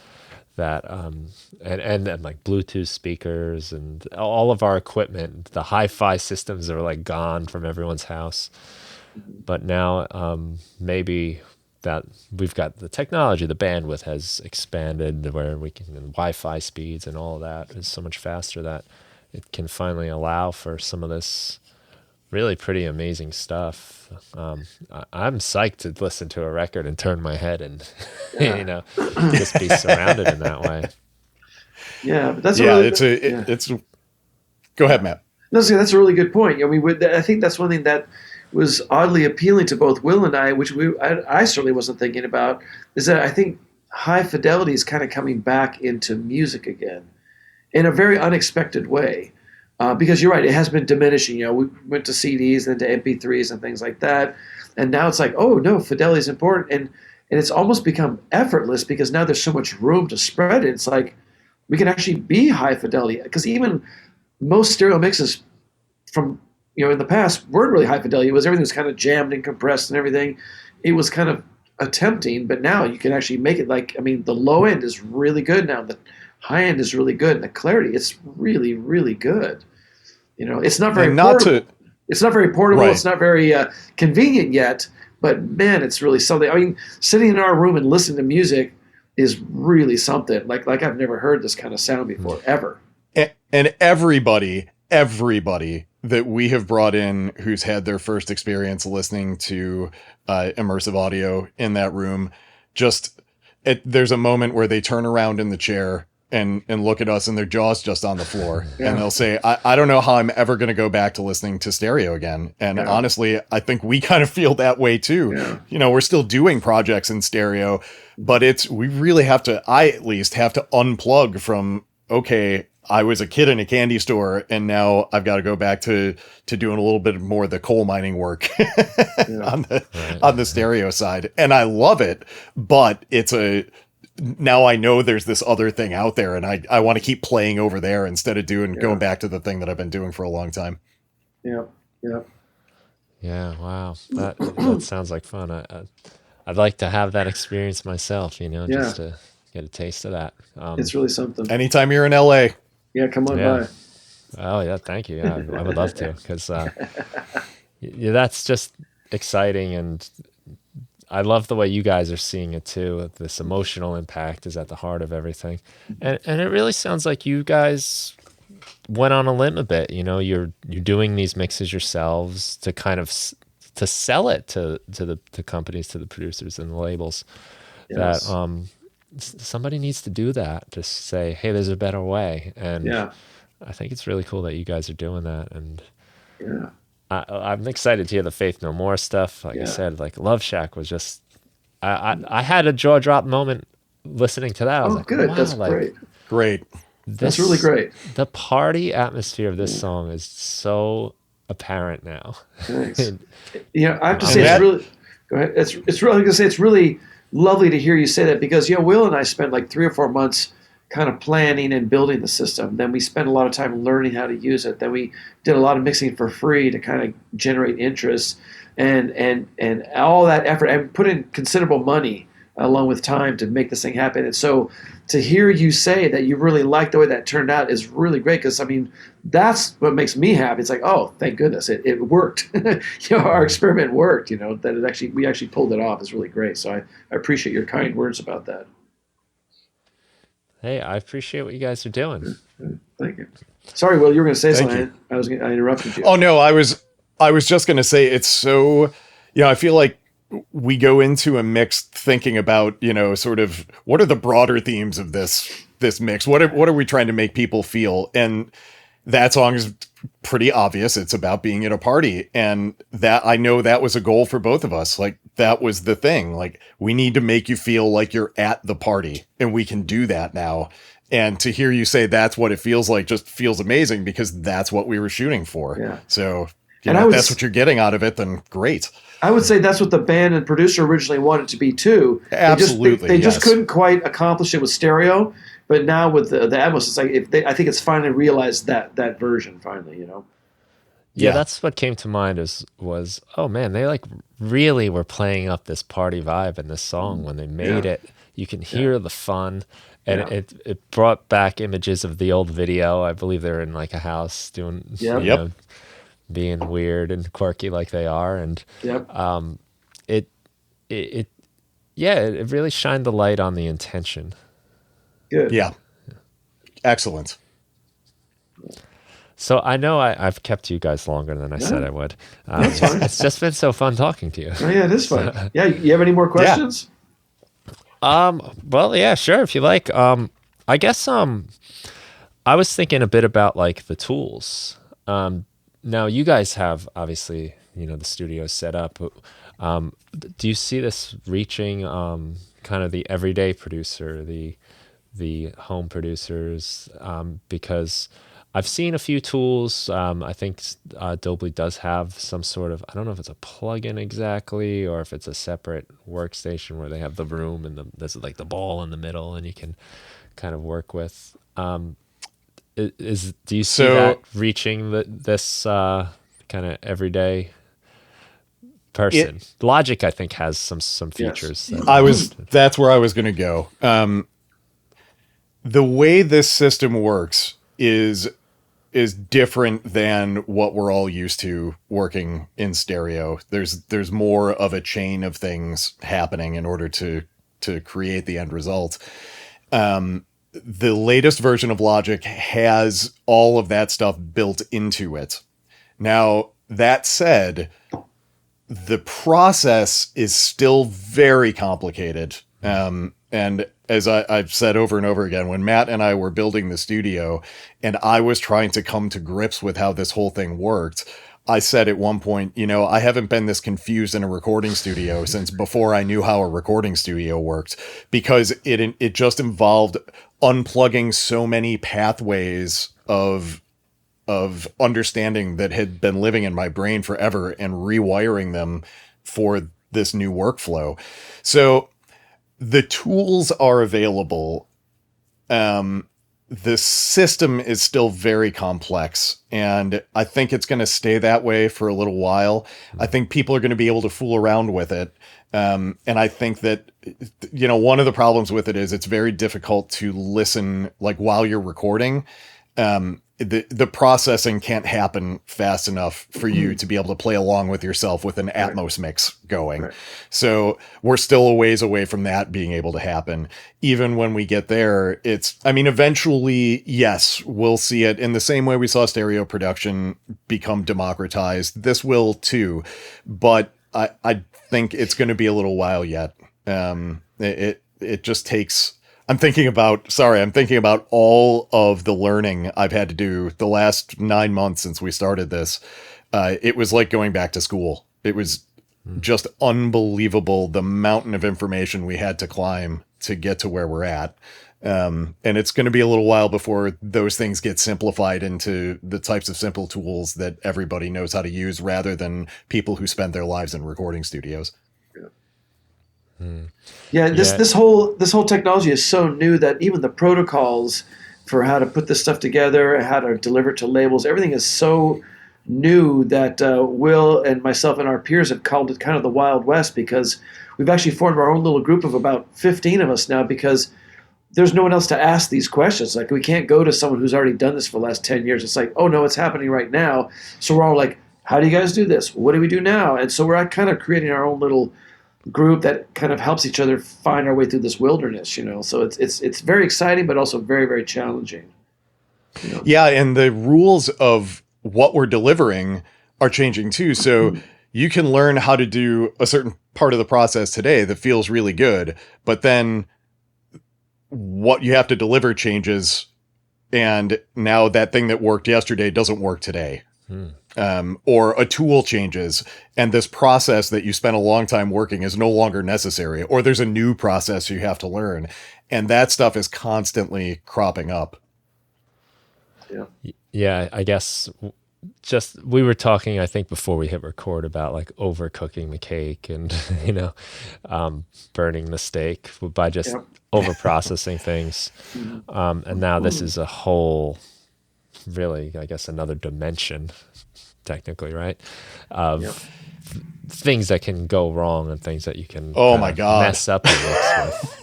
that and like Bluetooth speakers and all of our equipment, the hi-fi systems are like gone from everyone's house. But now maybe that we've got the technology, the bandwidth has expanded where we can, and Wi-Fi speeds and all of that is so much faster that it can finally allow for some of this really pretty amazing stuff. I'm psyched to listen to a record and turn my head and just be surrounded in that way. Yeah, but that's it's. Go ahead, Matt. No, that's a really good point. I think that's one thing that was oddly appealing to both Will and I, which I certainly wasn't thinking about, is that I think high fidelity is kind of coming back into music again in a very unexpected way. Because you're right, it has been diminishing. We went to CDs and then to MP3s and things like that. And now it's like, oh, no, fidelity is important. And it's almost become effortless because now there's so much room to spread it. It's like we can actually be high fidelity. Because even most stereo mixes from, in the past weren't really high fidelity. Everything was kind of jammed and compressed and everything. It was kind of attempting, but now you can actually make it the low end is really good now. The high end is really good. And the clarity, it's really, really good. It's not very portable. It's not very portable. Right. It's not very convenient yet. But man, it's really something. Sitting in our room and listening to music is really something. Like I've never heard this kind of sound before, ever. And everybody that we have brought in who's had their first experience listening to immersive audio in that room, there's a moment where they turn around in the chair and look at us and their jaw's just on the floor. Yeah. And they'll say, I don't know how I'm ever going to go back to listening to stereo again. And honestly, I think we kind of feel that way too. Yeah. We're still doing projects in stereo, but we really have to, I at least have to unplug from, okay, I was a kid in a candy store and now I've got to go back to doing a little bit more of the coal mining work on the stereo side. And I love it, but now I know there's this other thing out there and I want to keep playing over there instead of going back to the thing that I've been doing for a long time. Yeah. Yeah. Yeah. Wow. That sounds like fun. I'd like to have that experience myself, just to get a taste of that. It's really something. Anytime you're in LA. Yeah. Come on by. Oh yeah. Thank you. Yeah, I would love to, because that's just exciting. And I love the way you guys are seeing it too. This emotional impact is at the heart of everything. And it really sounds like you guys went on a limb a bit. You're doing these mixes yourselves to kind of to sell it to the companies, to the producers and the labels. Yes. That somebody needs to do that, to say, hey, there's a better way. And I think it's really cool that you guys are doing that. And I'm excited to hear the Faith No More stuff. Like I said, like Love Shack was just, I had a jaw drop moment listening to that. I was like, good. Wow, that's great. That's really great. The party atmosphere of this song is so apparent now. Thanks. I have to say, it's really, go ahead. It's really, I'm going to say, it's really lovely to hear you say that, because, Will and I spent like 3 or 4 months kind of planning and building the system. Then we spent a lot of time learning how to use it. Then we did a lot of mixing for free to kind of generate interest and all that effort, and put in considerable money along with time to make this thing happen. And so to hear you say that you really like the way that turned out is really great, because that's what makes me happy. It's like, oh, thank goodness it worked. Our experiment worked. That we actually pulled it off is really great. So I appreciate your kind words about that. Hey, I appreciate what you guys are doing. Thank you. Sorry, Will, you were going to say something. I interrupted you. Oh no, I was just going to say, it's so, I feel like we go into a mix thinking about, sort of what are the broader themes of this mix? What are we trying to make people feel? And that song is pretty obvious. It's about being at a party. And that, I know that was a goal for both of us. Like, that was the thing. Like, we need to make you feel like you're at the party, and we can do that now. And to hear you say that's what it feels like just feels amazing, because that's what we were shooting for. Yeah. So, if that's what you're getting out of it, then great. I would say that's what the band and producer originally wanted to be too. Absolutely. They just couldn't quite accomplish it with stereo, but now with the Atmos, it's like I think it's finally realized that version finally, you know. Yeah, that's what came to mind was, oh man, they like really were playing up this party vibe in this song when they made it. You can hear the fun, and it brought back images of the old video. I believe they were in like a house doing, you know, being weird and quirky like they are, and it really shined the light on the intention. Good. Yeah. Excellent. So I know I've kept you guys longer than I said I would. It's just been so fun talking to you. Oh, yeah, it is fun. Yeah, you have any more questions? Well, yeah, sure, if you like. I guess I was thinking a bit about like the tools. Now you guys have obviously, you know, the studio set up. Do you see this reaching kind of the everyday producer, the home producers? Because I've seen a few tools. I think Dolby does have some sort of, I don't know if it's a plugin exactly, or if it's a separate workstation where they have the room and there's like the ball in the middle and you can kind of work with. Do you see that reaching this kind of everyday person? Logic, I think, has some features. Yes. That's where I was going to go. The way this system works is different than what we're all used to working in stereo. There's more of a chain of things happening in order to create the end result. The latest version of Logic has all of that stuff built into it. Now, that said, the process is still very complicated. And as I've said over and over again, when Matt and I were building the studio and I was trying to come to grips with how this whole thing worked, I said at one point, you know, I haven't been this confused in a recording studio since before I knew how a recording studio worked, because it just involved unplugging so many pathways of understanding that had been living in my brain forever and rewiring them for this new workflow. So the tools are available. The system is still very complex, and I think it's going to stay that way for a little while. I think people are going to be able to fool around with it. And I think that, you know, one of the problems with it is it's very difficult to listen, like while you're recording. The processing can't happen fast enough for you to be able to play along with yourself with an Atmos mix going. Right. So we're still a ways away from that being able to happen. Even when we get there, eventually, yes, we'll see it in the same way we saw stereo production become democratized. This will too, but I think it's going to be a little while yet. It just takes... I'm thinking about all of the learning I've had to do the last 9 months since we started this. It was like going back to school. It was just unbelievable, the mountain of information we had to climb to get to where we're at. And it's going to be a little while before those things get simplified into the types of simple tools that everybody knows how to use, rather than people who spend their lives in recording studios. Yeah, this whole technology is so new that even the protocols for how to put this stuff together, how to deliver it to labels, everything is so new that Will and myself and our peers have called it kind of the Wild West, because we've actually formed our own little group of about 15 of us now, because there's no one else to ask these questions. Like, we can't go to someone who's already done this for the last 10 years. It's like, oh no, it's happening right now. So we're all like, how do you guys do this? What do we do now? And so we're kind of creating our own little group that kind of helps each other find our way through this wilderness, you know. So it's very exciting, but also very, very challenging. You know? Yeah, and the rules of what we're delivering are changing too. So you can learn how to do a certain part of the process today that feels really good, but then what you have to deliver changes and now that thing that worked yesterday doesn't work today. Or a tool changes and this process that you spent a long time working is no longer necessary, or there's a new process you have to learn. And that stuff is constantly cropping up. Yeah, I guess just we were talking, I think, before we hit record about like overcooking the cake and, burning the steak by just over processing things. And now this is a whole, really, I guess, another dimension, technically, right? Of things that can go wrong and things that you can my God, mess up your mix with.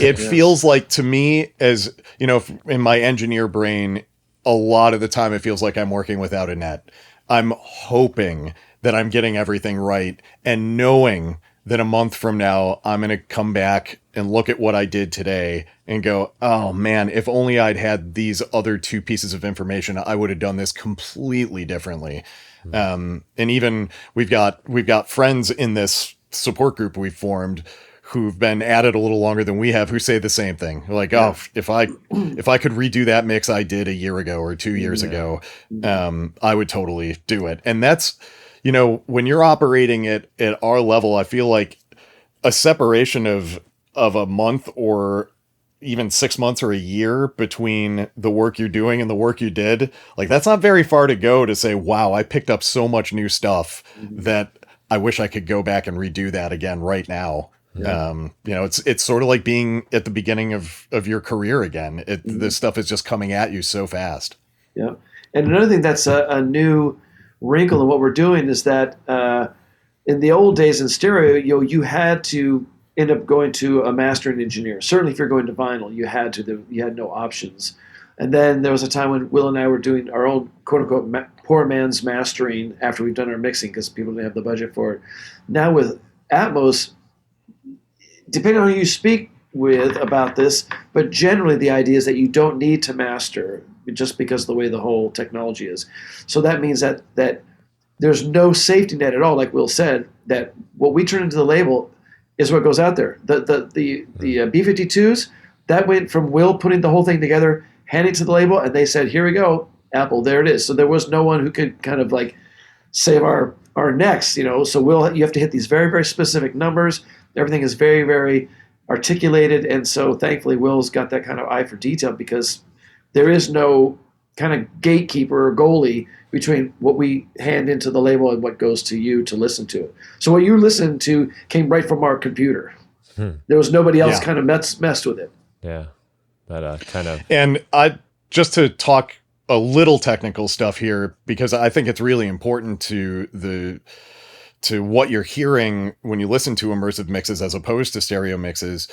It feels like, to me, as you know, in my engineer brain, a lot of the time it feels like I'm working without a net. I'm hoping that I'm getting everything right and knowing that a month from now, I'm going to come back and look at what I did today and go, oh man, if only I'd had these other two pieces of information, I would have done this completely differently. And even we've got friends in this support group we've formed who've been at it a little longer than we have, who say the same thing. Like, oh, if I could redo that mix I did a year ago or 2 years ago, I would totally do it. And that's, when you're operating at our level, I feel like a separation of a month or even 6 months or a year between the work you're doing and the work you did, like that's not very far to go to say, wow, I picked up so much new stuff that I wish I could go back and redo that again right now. It's sort of like being at the beginning of your career again. This stuff is just coming at you so fast. Yeah. And another thing that's a new wrinkle in what we're doing is that in the old days in stereo, you had to end up going to a mastering engineer. Certainly if you're going to vinyl, you had no options. And then there was a time when Will and I were doing our own quote unquote poor man's mastering after we've done our mixing because people didn't have the budget for it. Now with Atmos, depending on who you speak with about this, but generally the idea is that you don't need to master just because of the way the whole technology is. So that means that there's no safety net at all, like Will said, that what we turn into the label is what goes out there. The B-52s, that went from Will putting the whole thing together, handing it to the label, and they said, here we go, Apple, there it is. So there was no one who could kind of like save our necks, So Will, you have to hit these very, very specific numbers. Everything is very, very articulated. And so thankfully, Will's got that kind of eye for detail because there is no kind of gatekeeper or goalie between what we hand into the label and what goes to you to listen to it. So what you listened to came right from our computer. There was nobody else kind of messed with it. Yeah. That kind of. And just to talk a little technical stuff here, because I think it's really important to what you're hearing when you listen to immersive mixes as opposed to stereo mixes.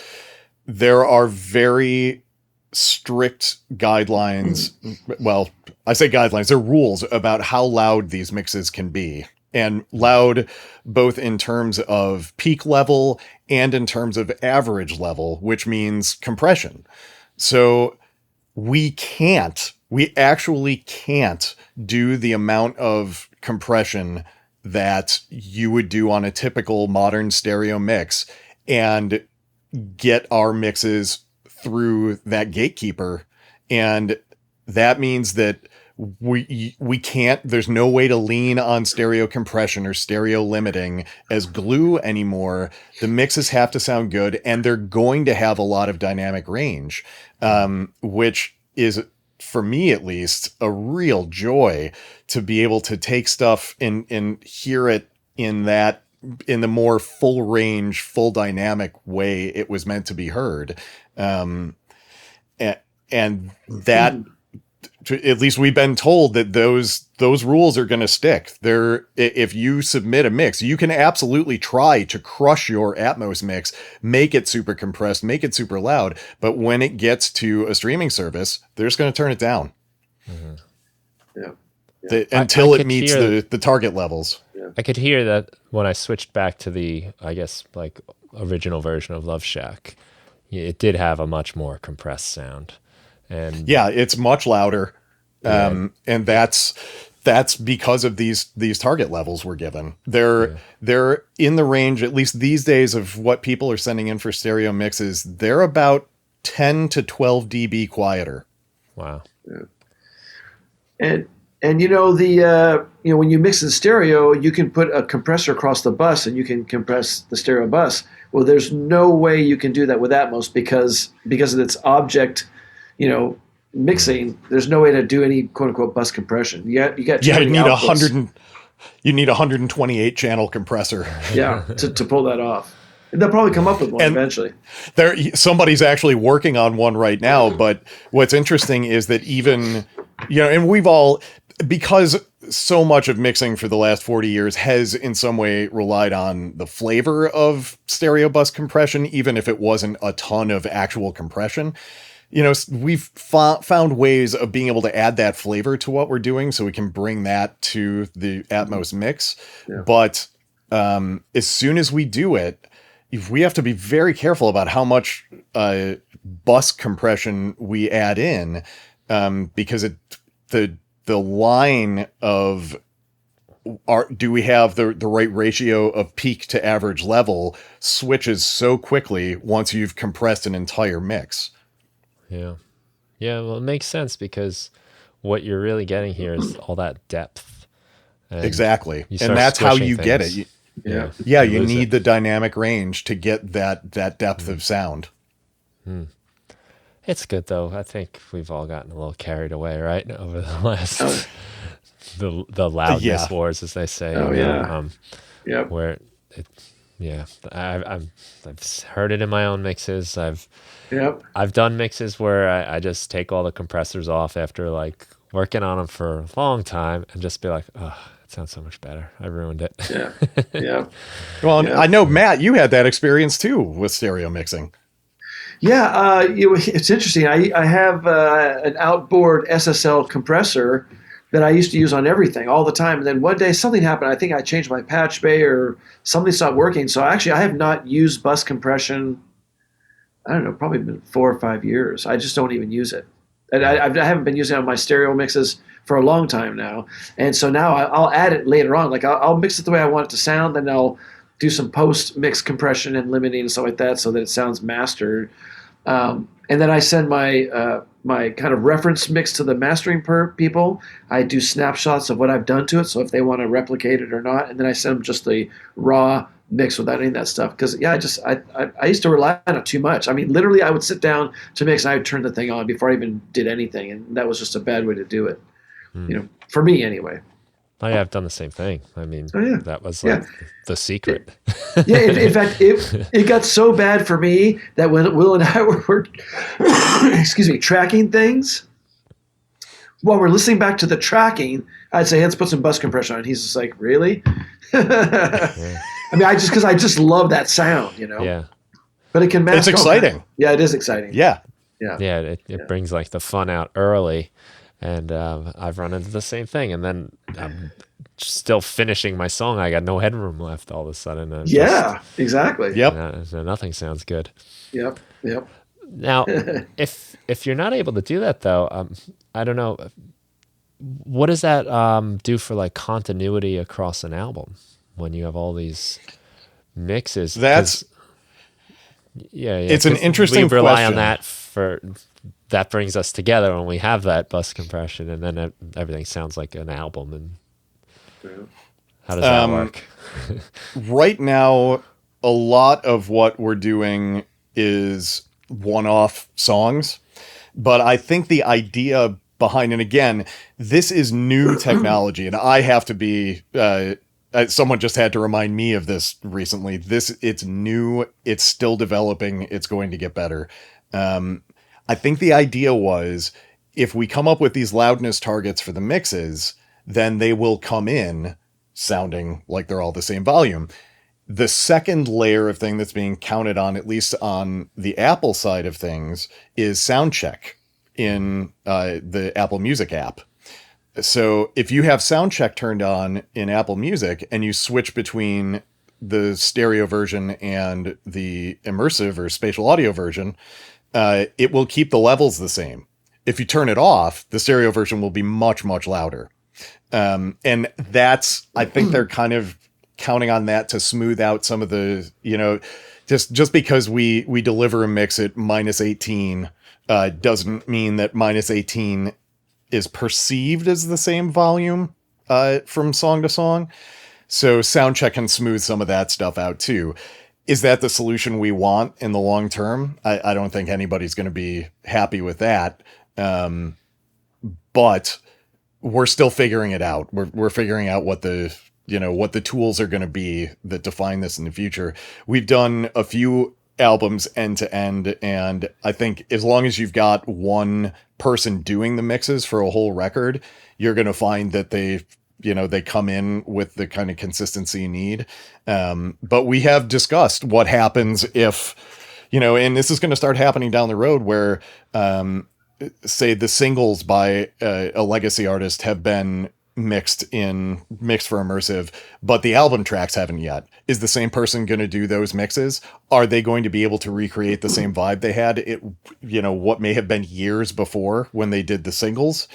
There are very strict guidelines. Well, I say guidelines, they're rules about how loud these mixes can be, and loud both in terms of peak level and in terms of average level, which means compression. So we actually can't do the amount of compression that you would do on a typical modern stereo mix and get our mixes through that gatekeeper. And that means that we can't, there's no way to lean on stereo compression or stereo limiting as glue anymore. The mixes have to sound good, and they're going to have a lot of dynamic range, which is, for me at least, a real joy to be able to take stuff and hear it in the more full range, full dynamic way it was meant to be heard. And that, at least we've been told that those rules are going to stick. If you submit a mix, you can absolutely try to crush your Atmos mix, make it super compressed, make it super loud. But when it gets to a streaming service, they're just going to turn it down. Yeah. Until it meets the target levels. Yeah. I could hear that when I switched back to the, I guess, like original version of Love Shack. It did have a much more compressed sound. And yeah, it's much louder. And that's because of these target levels we're given. They're in the range, at least these days, of what people are sending in for stereo mixes. They're about 10 to 12 dB quieter. Wow. And the when you mix in stereo, you can put a compressor across the bus and you can compress the stereo bus. Well, there's no way you can do that with Atmos because of its object, mixing. There's no way to do any quote unquote bus compression. You got you need you need a 128 channel compressor. Yeah, to pull that off. And they'll probably come up with one eventually. Somebody's actually working on one right now. But what's interesting is that even, and we've all, because so much of mixing for the last 40 years has in some way relied on the flavor of stereo bus compression, even if it wasn't a ton of actual compression. We've found ways of being able to add that flavor to what we're doing so we can bring that to the Atmos mix. Yeah. But as soon as we do it, we have to be very careful about how much bus compression we add in, because the line of do we have the right ratio of peak to average level switches so quickly once you've compressed an entire mix. Yeah. Yeah, well, it makes sense because what you're really getting here is all that depth. Exactly. And that's how you get it. You need the dynamic range to get that depth of sound. It's good though. I think we've all gotten a little carried away, right, over the last the loudness wars, as they say. Oh yeah. Yep. Where I've heard it in my own mixes. I've done mixes where I just take all the compressors off after like working on them for a long time and just be like, oh, it sounds so much better. I ruined it. Yeah. Yeah. Well, I know, Matt, you had that experience too with stereo mixing. Yeah. It's interesting. I have an outboard SSL compressor that I used to use on everything all the time. And then one day something happened. I think I changed my patch bay or something stopped working. So actually I have not used bus compression, I don't know, probably been 4 or 5 years. I just don't even use it. And I haven't been using it on my stereo mixes for a long time now. And so now I'll add it later on. Like I'll mix it the way I want it to sound. Then I'll do some post-mix compression and limiting and stuff like that so that it sounds mastered. And then I send my my kind of reference mix to the mastering people. I do snapshots of what I've done to it, so if they want to replicate it or not. And then I send them just the raw mix without any of that stuff. Because I used to rely on it too much. I mean, literally, I would sit down to mix and I would turn the thing on before I even did anything, and that was just a bad way to do it. For me anyway. Oh yeah, I've done the same thing. I mean, that was like the secret. In fact, it got so bad for me that when Will and I were tracking things, while we're listening back to the tracking, I'd say, let's put some bus compression on. He's just like, really? I mean, I just love that sound, Yeah. But it can mask. It's exciting. Yeah, it is exciting. Yeah. Yeah, it brings like the fun out early. And I've run into the same thing. And then I'm still finishing my song. I got no headroom left all of a sudden. Exactly. Yep. Nothing sounds good. Yep. Now, if you're not able to do that, though, I don't know. What does that do for like continuity across an album when you have all these mixes? It's an interesting we rely question. on that that brings us together when we have that bus compression, and then everything sounds like an album. And how does that work? Right now, a lot of what we're doing is one-off songs, but I think the idea behind, and again, this is new technology, and I have to be. Someone just had to remind me of this recently. It's new. It's still developing. It's going to get better. I think the idea was if we come up with these loudness targets for the mixes, then they will come in sounding like they're all the same volume. The second layer of thing that's being counted on, at least on the Apple side of things, is sound check in the Apple Music app. So if you have sound check turned on in Apple Music and you switch between the stereo version and the immersive or spatial audio version, it will keep the levels the same. If you turn it off, the stereo version will be much, much louder. And I think they're kind of counting on that to smooth out some of the, just because we deliver a mix at -18 doesn't mean that -18 is perceived as the same volume from song to song. So soundcheck can smooth some of that stuff out too. Is that the solution we want in the long term? I don't think anybody's going to be happy with that. But we're still figuring it out. We're figuring out what the tools are going to be that define this in the future. We've done a few albums end to end, and I think as long as you've got one person doing the mixes for a whole record, you're going to find that they come in with the kind of consistency you need. But we have discussed what happens if, and this is going to start happening down the road where, say the singles by a legacy artist have been mixed for immersive, but the album tracks haven't yet. Is the same person going to do those mixes? Are they going to be able to recreate the same vibe they had what may have been years before when they did the singles?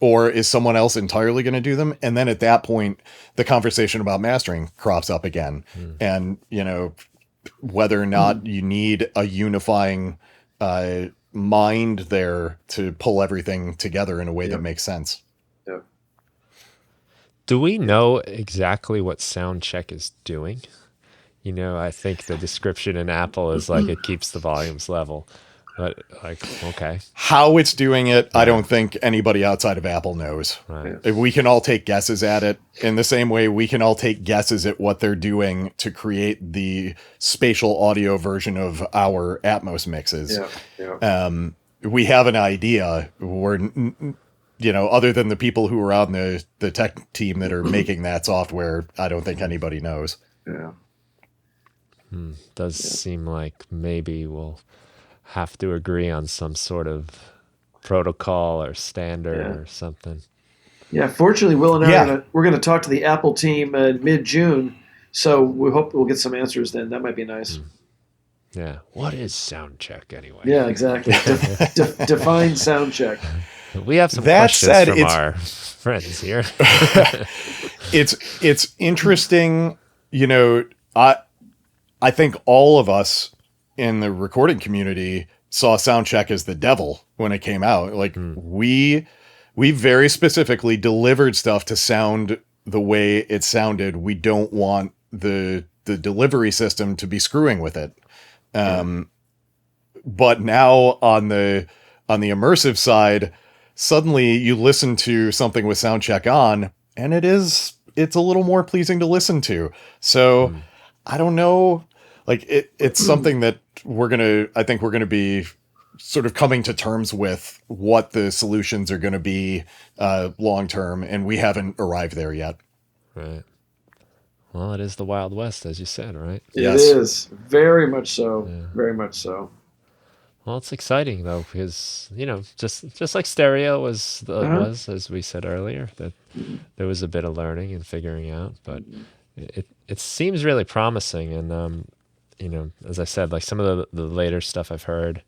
Or is someone else entirely going to do them? And then at that point, the conversation about mastering crops up again. And, whether or not you need a unifying mind there to pull everything together in a way that makes sense. Yep. Do we know exactly what soundcheck is doing? I think the description in Apple is like it keeps the volumes level. But okay. How it's doing it, I don't think anybody outside of Apple knows. Right. We can all take guesses at it in the same way we can all take guesses at what they're doing to create the spatial audio version of our Atmos mixes. We have an idea. We're, other than the people who are on the tech team that are making that software, I don't think anybody knows. Yeah. Does seem like maybe we'll have to agree on some sort of protocol or standard or something. Yeah, fortunately, Will and I we're going to talk to the Apple team in mid-June, so we hope we'll get some answers then. That might be nice. Yeah. What is soundcheck anyway? Yeah, exactly. Define soundcheck. We have some questions from our friends here. It's interesting, I think all of us in the recording community saw soundcheck as the devil when it came out. Like we very specifically delivered stuff to sound the way it sounded. We don't want the delivery system to be screwing with it. But now on the immersive side, suddenly you listen to something with soundcheck on and it's a little more pleasing to listen to. So I don't know. Like it's something that I think we're going to be sort of coming to terms with what the solutions are going to be long-term. And we haven't arrived there yet. Right. Well, it is the Wild West, as you said, right? It is very much so. Yeah. Very much so. Well, it's exciting though, because, just like stereo was, as we said earlier, that there was a bit of learning and figuring out, but it seems really promising. And, as I said, like some of the later stuff I've heard,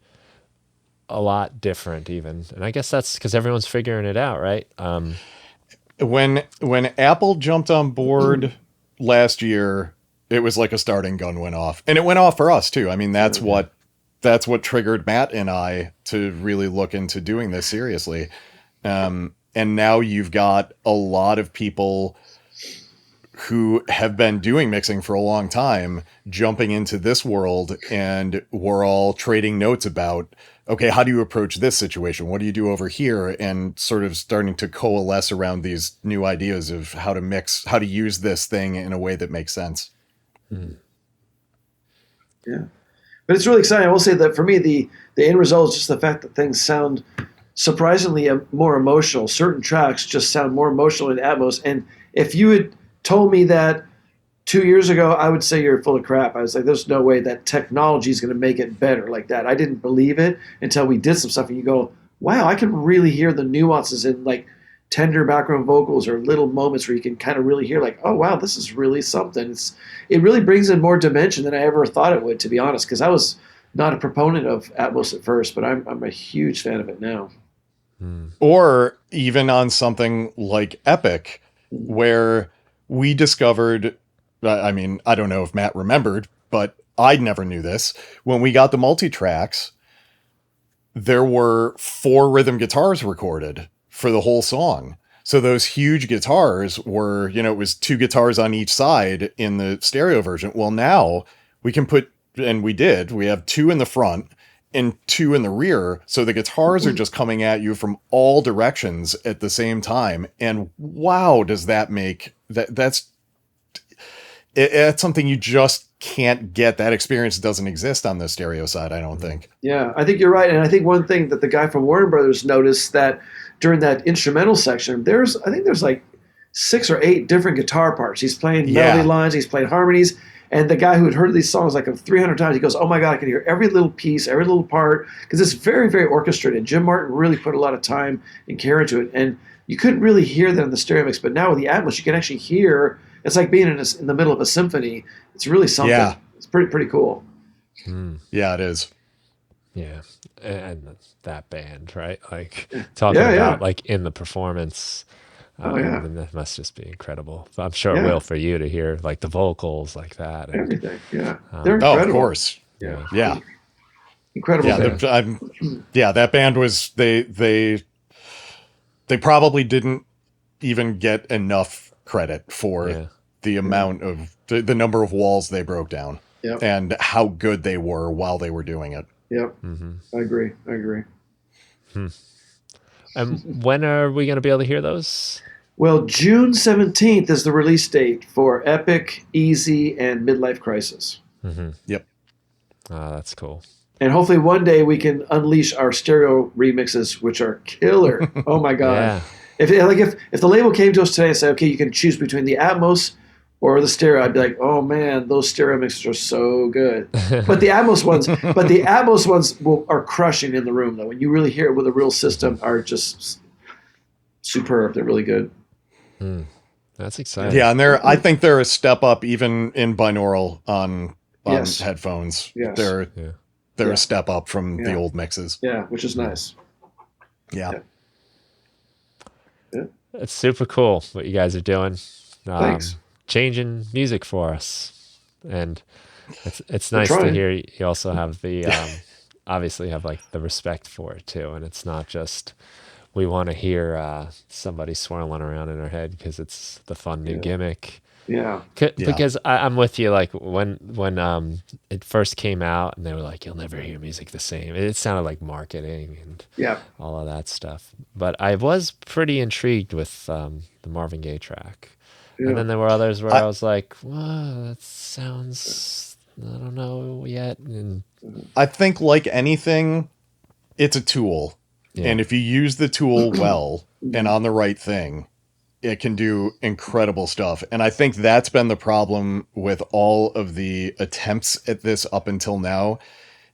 a lot different even. And I guess that's because everyone's figuring it out, right? When Apple jumped on board last year, it was like a starting gun went off. And it went off for us too. I mean, that's what triggered Matt and I to really look into doing this seriously. And now you've got a lot of people who have been doing mixing for a long time, jumping into this world, and we're all trading notes about, okay, how do you approach this situation? What do you do over here? And sort of starting to coalesce around these new ideas of how to mix, how to use this thing in a way that makes sense. Yeah. But it's really exciting. I will say that for me, the end result is just the fact that things sound surprisingly more emotional. Certain tracks just sound more emotional in Atmos. And if you had told me that 2 years ago, I would say you're full of crap. I was like, there's no way that technology is going to make it better like that. I didn't believe it until we did some stuff, and you go, wow, I can really hear the nuances in like tender background vocals or little moments where you can kind of really hear like, oh, wow, this is really something. It really brings in more dimension than I ever thought it would, to be honest, because I was not a proponent of Atmos at first, but I'm a huge fan of it now. Or even on something like Epic, where we discovered, I mean, I don't know if Matt remembered, but I never knew this. When we got the multi-tracks, there were 4 rhythm guitars recorded for the whole song. So those huge guitars were, it was 2 guitars on each side in the stereo version. Well, now we can put, and we have 2 in the front and 2 in the rear. So the guitars are just coming at you from all directions at the same time. And wow, does that make that's something you just can't get. That experience doesn't exist on the stereo side, I don't think. Yeah, I think you're right. And I think one thing that the guy from Warner Brothers noticed that during that instrumental section, there's like 6 or 8 different guitar parts. He's playing melody lines, he's playing harmonies. And the guy who had heard these songs like 300 times, he goes, oh my God, I can hear every little piece, every little part, because it's very, very orchestrated. Jim Martin really put a lot of time and care into it. And you couldn't really hear that in the stereo mix, but now with the Atmos, you can actually hear. It's like being in the middle of a symphony. It's really something. Yeah. It's pretty cool. Yeah, it is. Yeah, and that band, right? Like talking about like in the performance. And that must just be incredible. I'm sure it will for you to hear like the vocals like that. And, everything. Yeah, they're incredible. Oh, of course. Yeah. Incredible. Yeah, that band was they probably didn't even get enough credit for the amount of the number of walls they broke down and how good they were while they were doing it. Yep. I agree. And when are we going to be able to hear those? Well, June 17th is the release date for Epic, Easy, and Midlife Crisis. Yep. That's cool. And hopefully one day we can unleash our stereo remixes, which are killer. Oh my God. Yeah. If the label came to us today and said, okay, you can choose between the Atmos or the stereo, I'd be like, oh man, those stereo mixes are so good. But the Atmos ones are crushing in the room though. When you really hear it with a real system, are just superb. They're really good. That's exciting. Yeah, and I think they're a step up even in binaural on headphones. Yes. They're a step up from the old mixes. Yeah, which is nice. Yeah. It's super cool what you guys are doing. Thanks. Changing music for us. And it's nice to hear you also have the obviously have like the respect for it too. And it's not just we want to hear somebody swirling around in our head because it's the fun new gimmick. Yeah. Because I'm with you. Like when it first came out and they were like, you'll never hear music the same. It sounded like marketing and all of that stuff. But I was pretty intrigued with the Marvin Gaye track. Yeah. And then there were others where I was like, wow, that sounds, I don't know yet. And I think like anything, it's a tool. Yeah. And if you use the tool well and on the right thing, it can do incredible stuff. And I think that's been the problem with all of the attempts at this up until now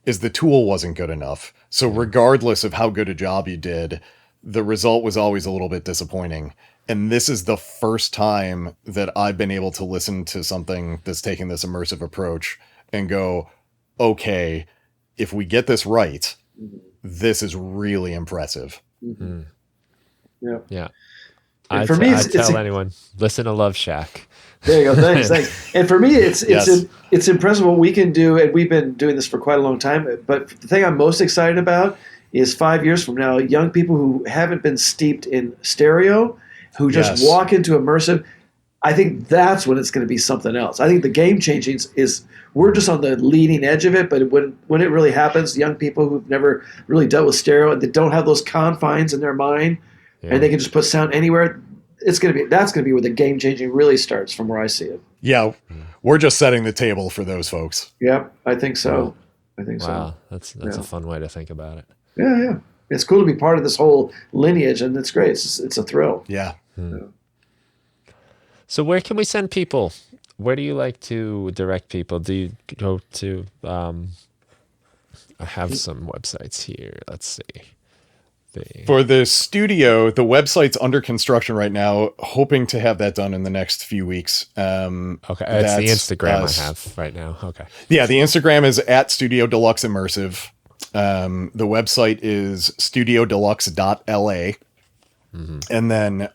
is the tool wasn't good enough. So regardless of how good a job you did, the result was always a little bit disappointing. And this is the first time that I've been able to listen to something that's taking this immersive approach and go, okay, if we get this right, this is really impressive. Yeah. I tell anyone, listen to Love Shack. There you go. Thanks. And for me, it's impressive what we can do, and we've been doing this for quite a long time. But the thing I'm most excited about is 5 years from now, young people who haven't been steeped in stereo, who just walk into immersive. I think that's when it's going to be something else. I think the game changing is we're just on the leading edge of it, but when it really happens, young people who've never really dealt with stereo and they don't have those confines in their mind, and they can just put sound anywhere, that's going to be where the game changing really starts from where I see it. Yeah, we're just setting the table for those folks. Yep, I think so. Wow, that's a fun way to think about it. Yeah. It's cool to be part of this whole lineage, and it's great. It's a thrill. Yeah. So where can we send people? Where do you like to direct people? Do you go to, I have some websites here. Let's see. For the studio, the website's under construction right now, hoping to have that done in the next few weeks. Okay, it's the Instagram I have right now. Okay. Yeah, the Instagram is at Studio Delux Immersive. The website is studiodeluxe.la. And then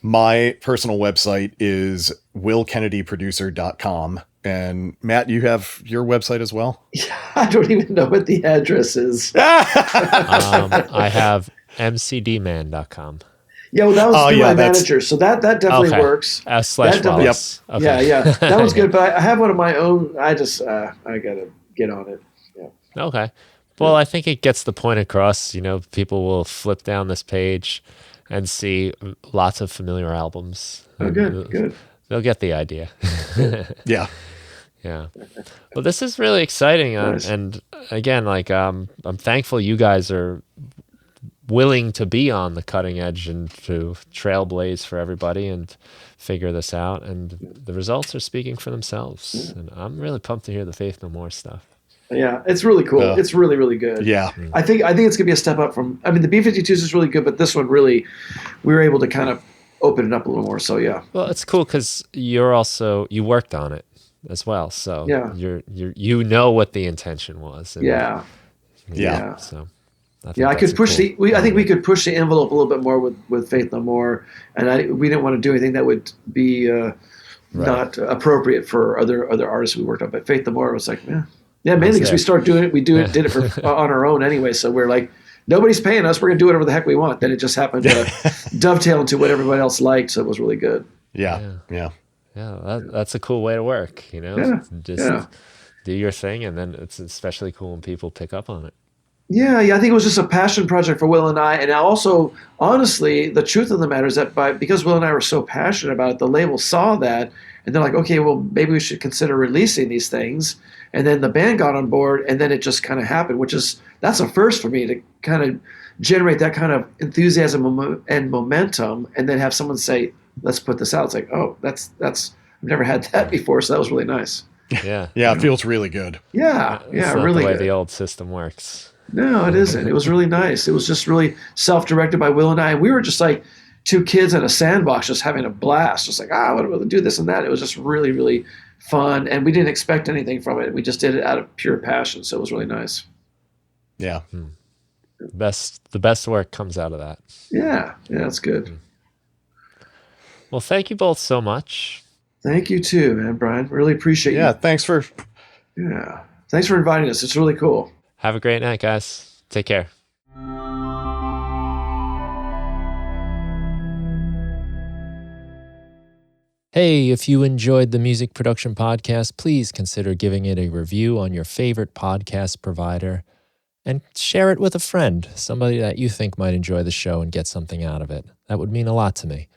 my personal website is willkennedyproducer.com. And Matt, you have your website as well? Yeah, I don't even know what the address is. I have mcdman.com. Yeah, well, that was through my that's- manager, so that definitely works. /Wallace. Yep. Okay. Yeah, that was good. But I have one of my own. I just I gotta get on it. Yeah. Okay. Well, I think it gets the point across. People will flip down this page and see lots of familiar albums. Oh, good. They'll get the idea. Yeah. Yeah. Well, this is really exciting. Nice. And again, like, I'm thankful you guys are willing to be on the cutting edge and to trailblaze for everybody and figure this out. And the results are speaking for themselves. And I'm really pumped to hear the Faith No More stuff. Yeah, it's really cool. It's really, really good. Yeah. I think it's gonna be a step up from. I mean, the B-52s is really good, but this one really, we were able to kind of open it up a little more. So yeah. Well, it's cool because you worked on it as well. So Yeah. you know what the intention was. And, Yeah. So. I could push I think we could push the envelope a little bit more with Faith No More, and we didn't want to do anything that would be not appropriate for other artists we worked on. But Faith No More was like, mainly because we started doing it. We did it for on our own anyway. So we're like, nobody's paying us. We're gonna do whatever the heck we want. Then it just happened to dovetail into what everybody else liked. So it was really good. Yeah. That's a cool way to work. Just do your thing, and then it's especially cool when people pick up on it. Yeah, I think it was just a passion project for Will and I. And also, honestly, the truth of the matter is that because Will and I were so passionate about it, the label saw that, and they're like, okay, well, maybe we should consider releasing these things. And then the band got on board, and then it just kind of happened, that's a first for me to kind of generate that kind of enthusiasm and momentum, and then have someone say, let's put this out. It's like, oh, that's I've never had that before, so that was really nice. Yeah. It feels really good. Yeah, It's not really the way good. the old system works. No, it isn't. It was really nice. It was just really self-directed by Will and I. And we were just like two kids in a sandbox just having a blast. Just like, we'll do this and that. It was just really, really fun. And we didn't expect anything from it. We just did it out of pure passion. So it was really nice. Yeah. The best work comes out of that. Yeah, that's good. Well, thank you both so much. Thank you too, man, Brian. Really appreciate you. Yeah, thanks for inviting us. It's really cool. Have a great night, guys. Take care. Hey, if you enjoyed the Music Production Podcast, please consider giving it a review on your favorite podcast provider and share it with a friend, somebody that you think might enjoy the show and get something out of it. That would mean a lot to me.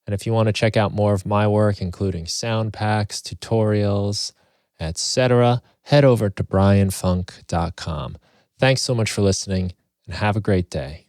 And if you want to check out more of my work, including sound packs, tutorials, etc., head over to brianfunk.com. Thanks so much for listening, and have a great day.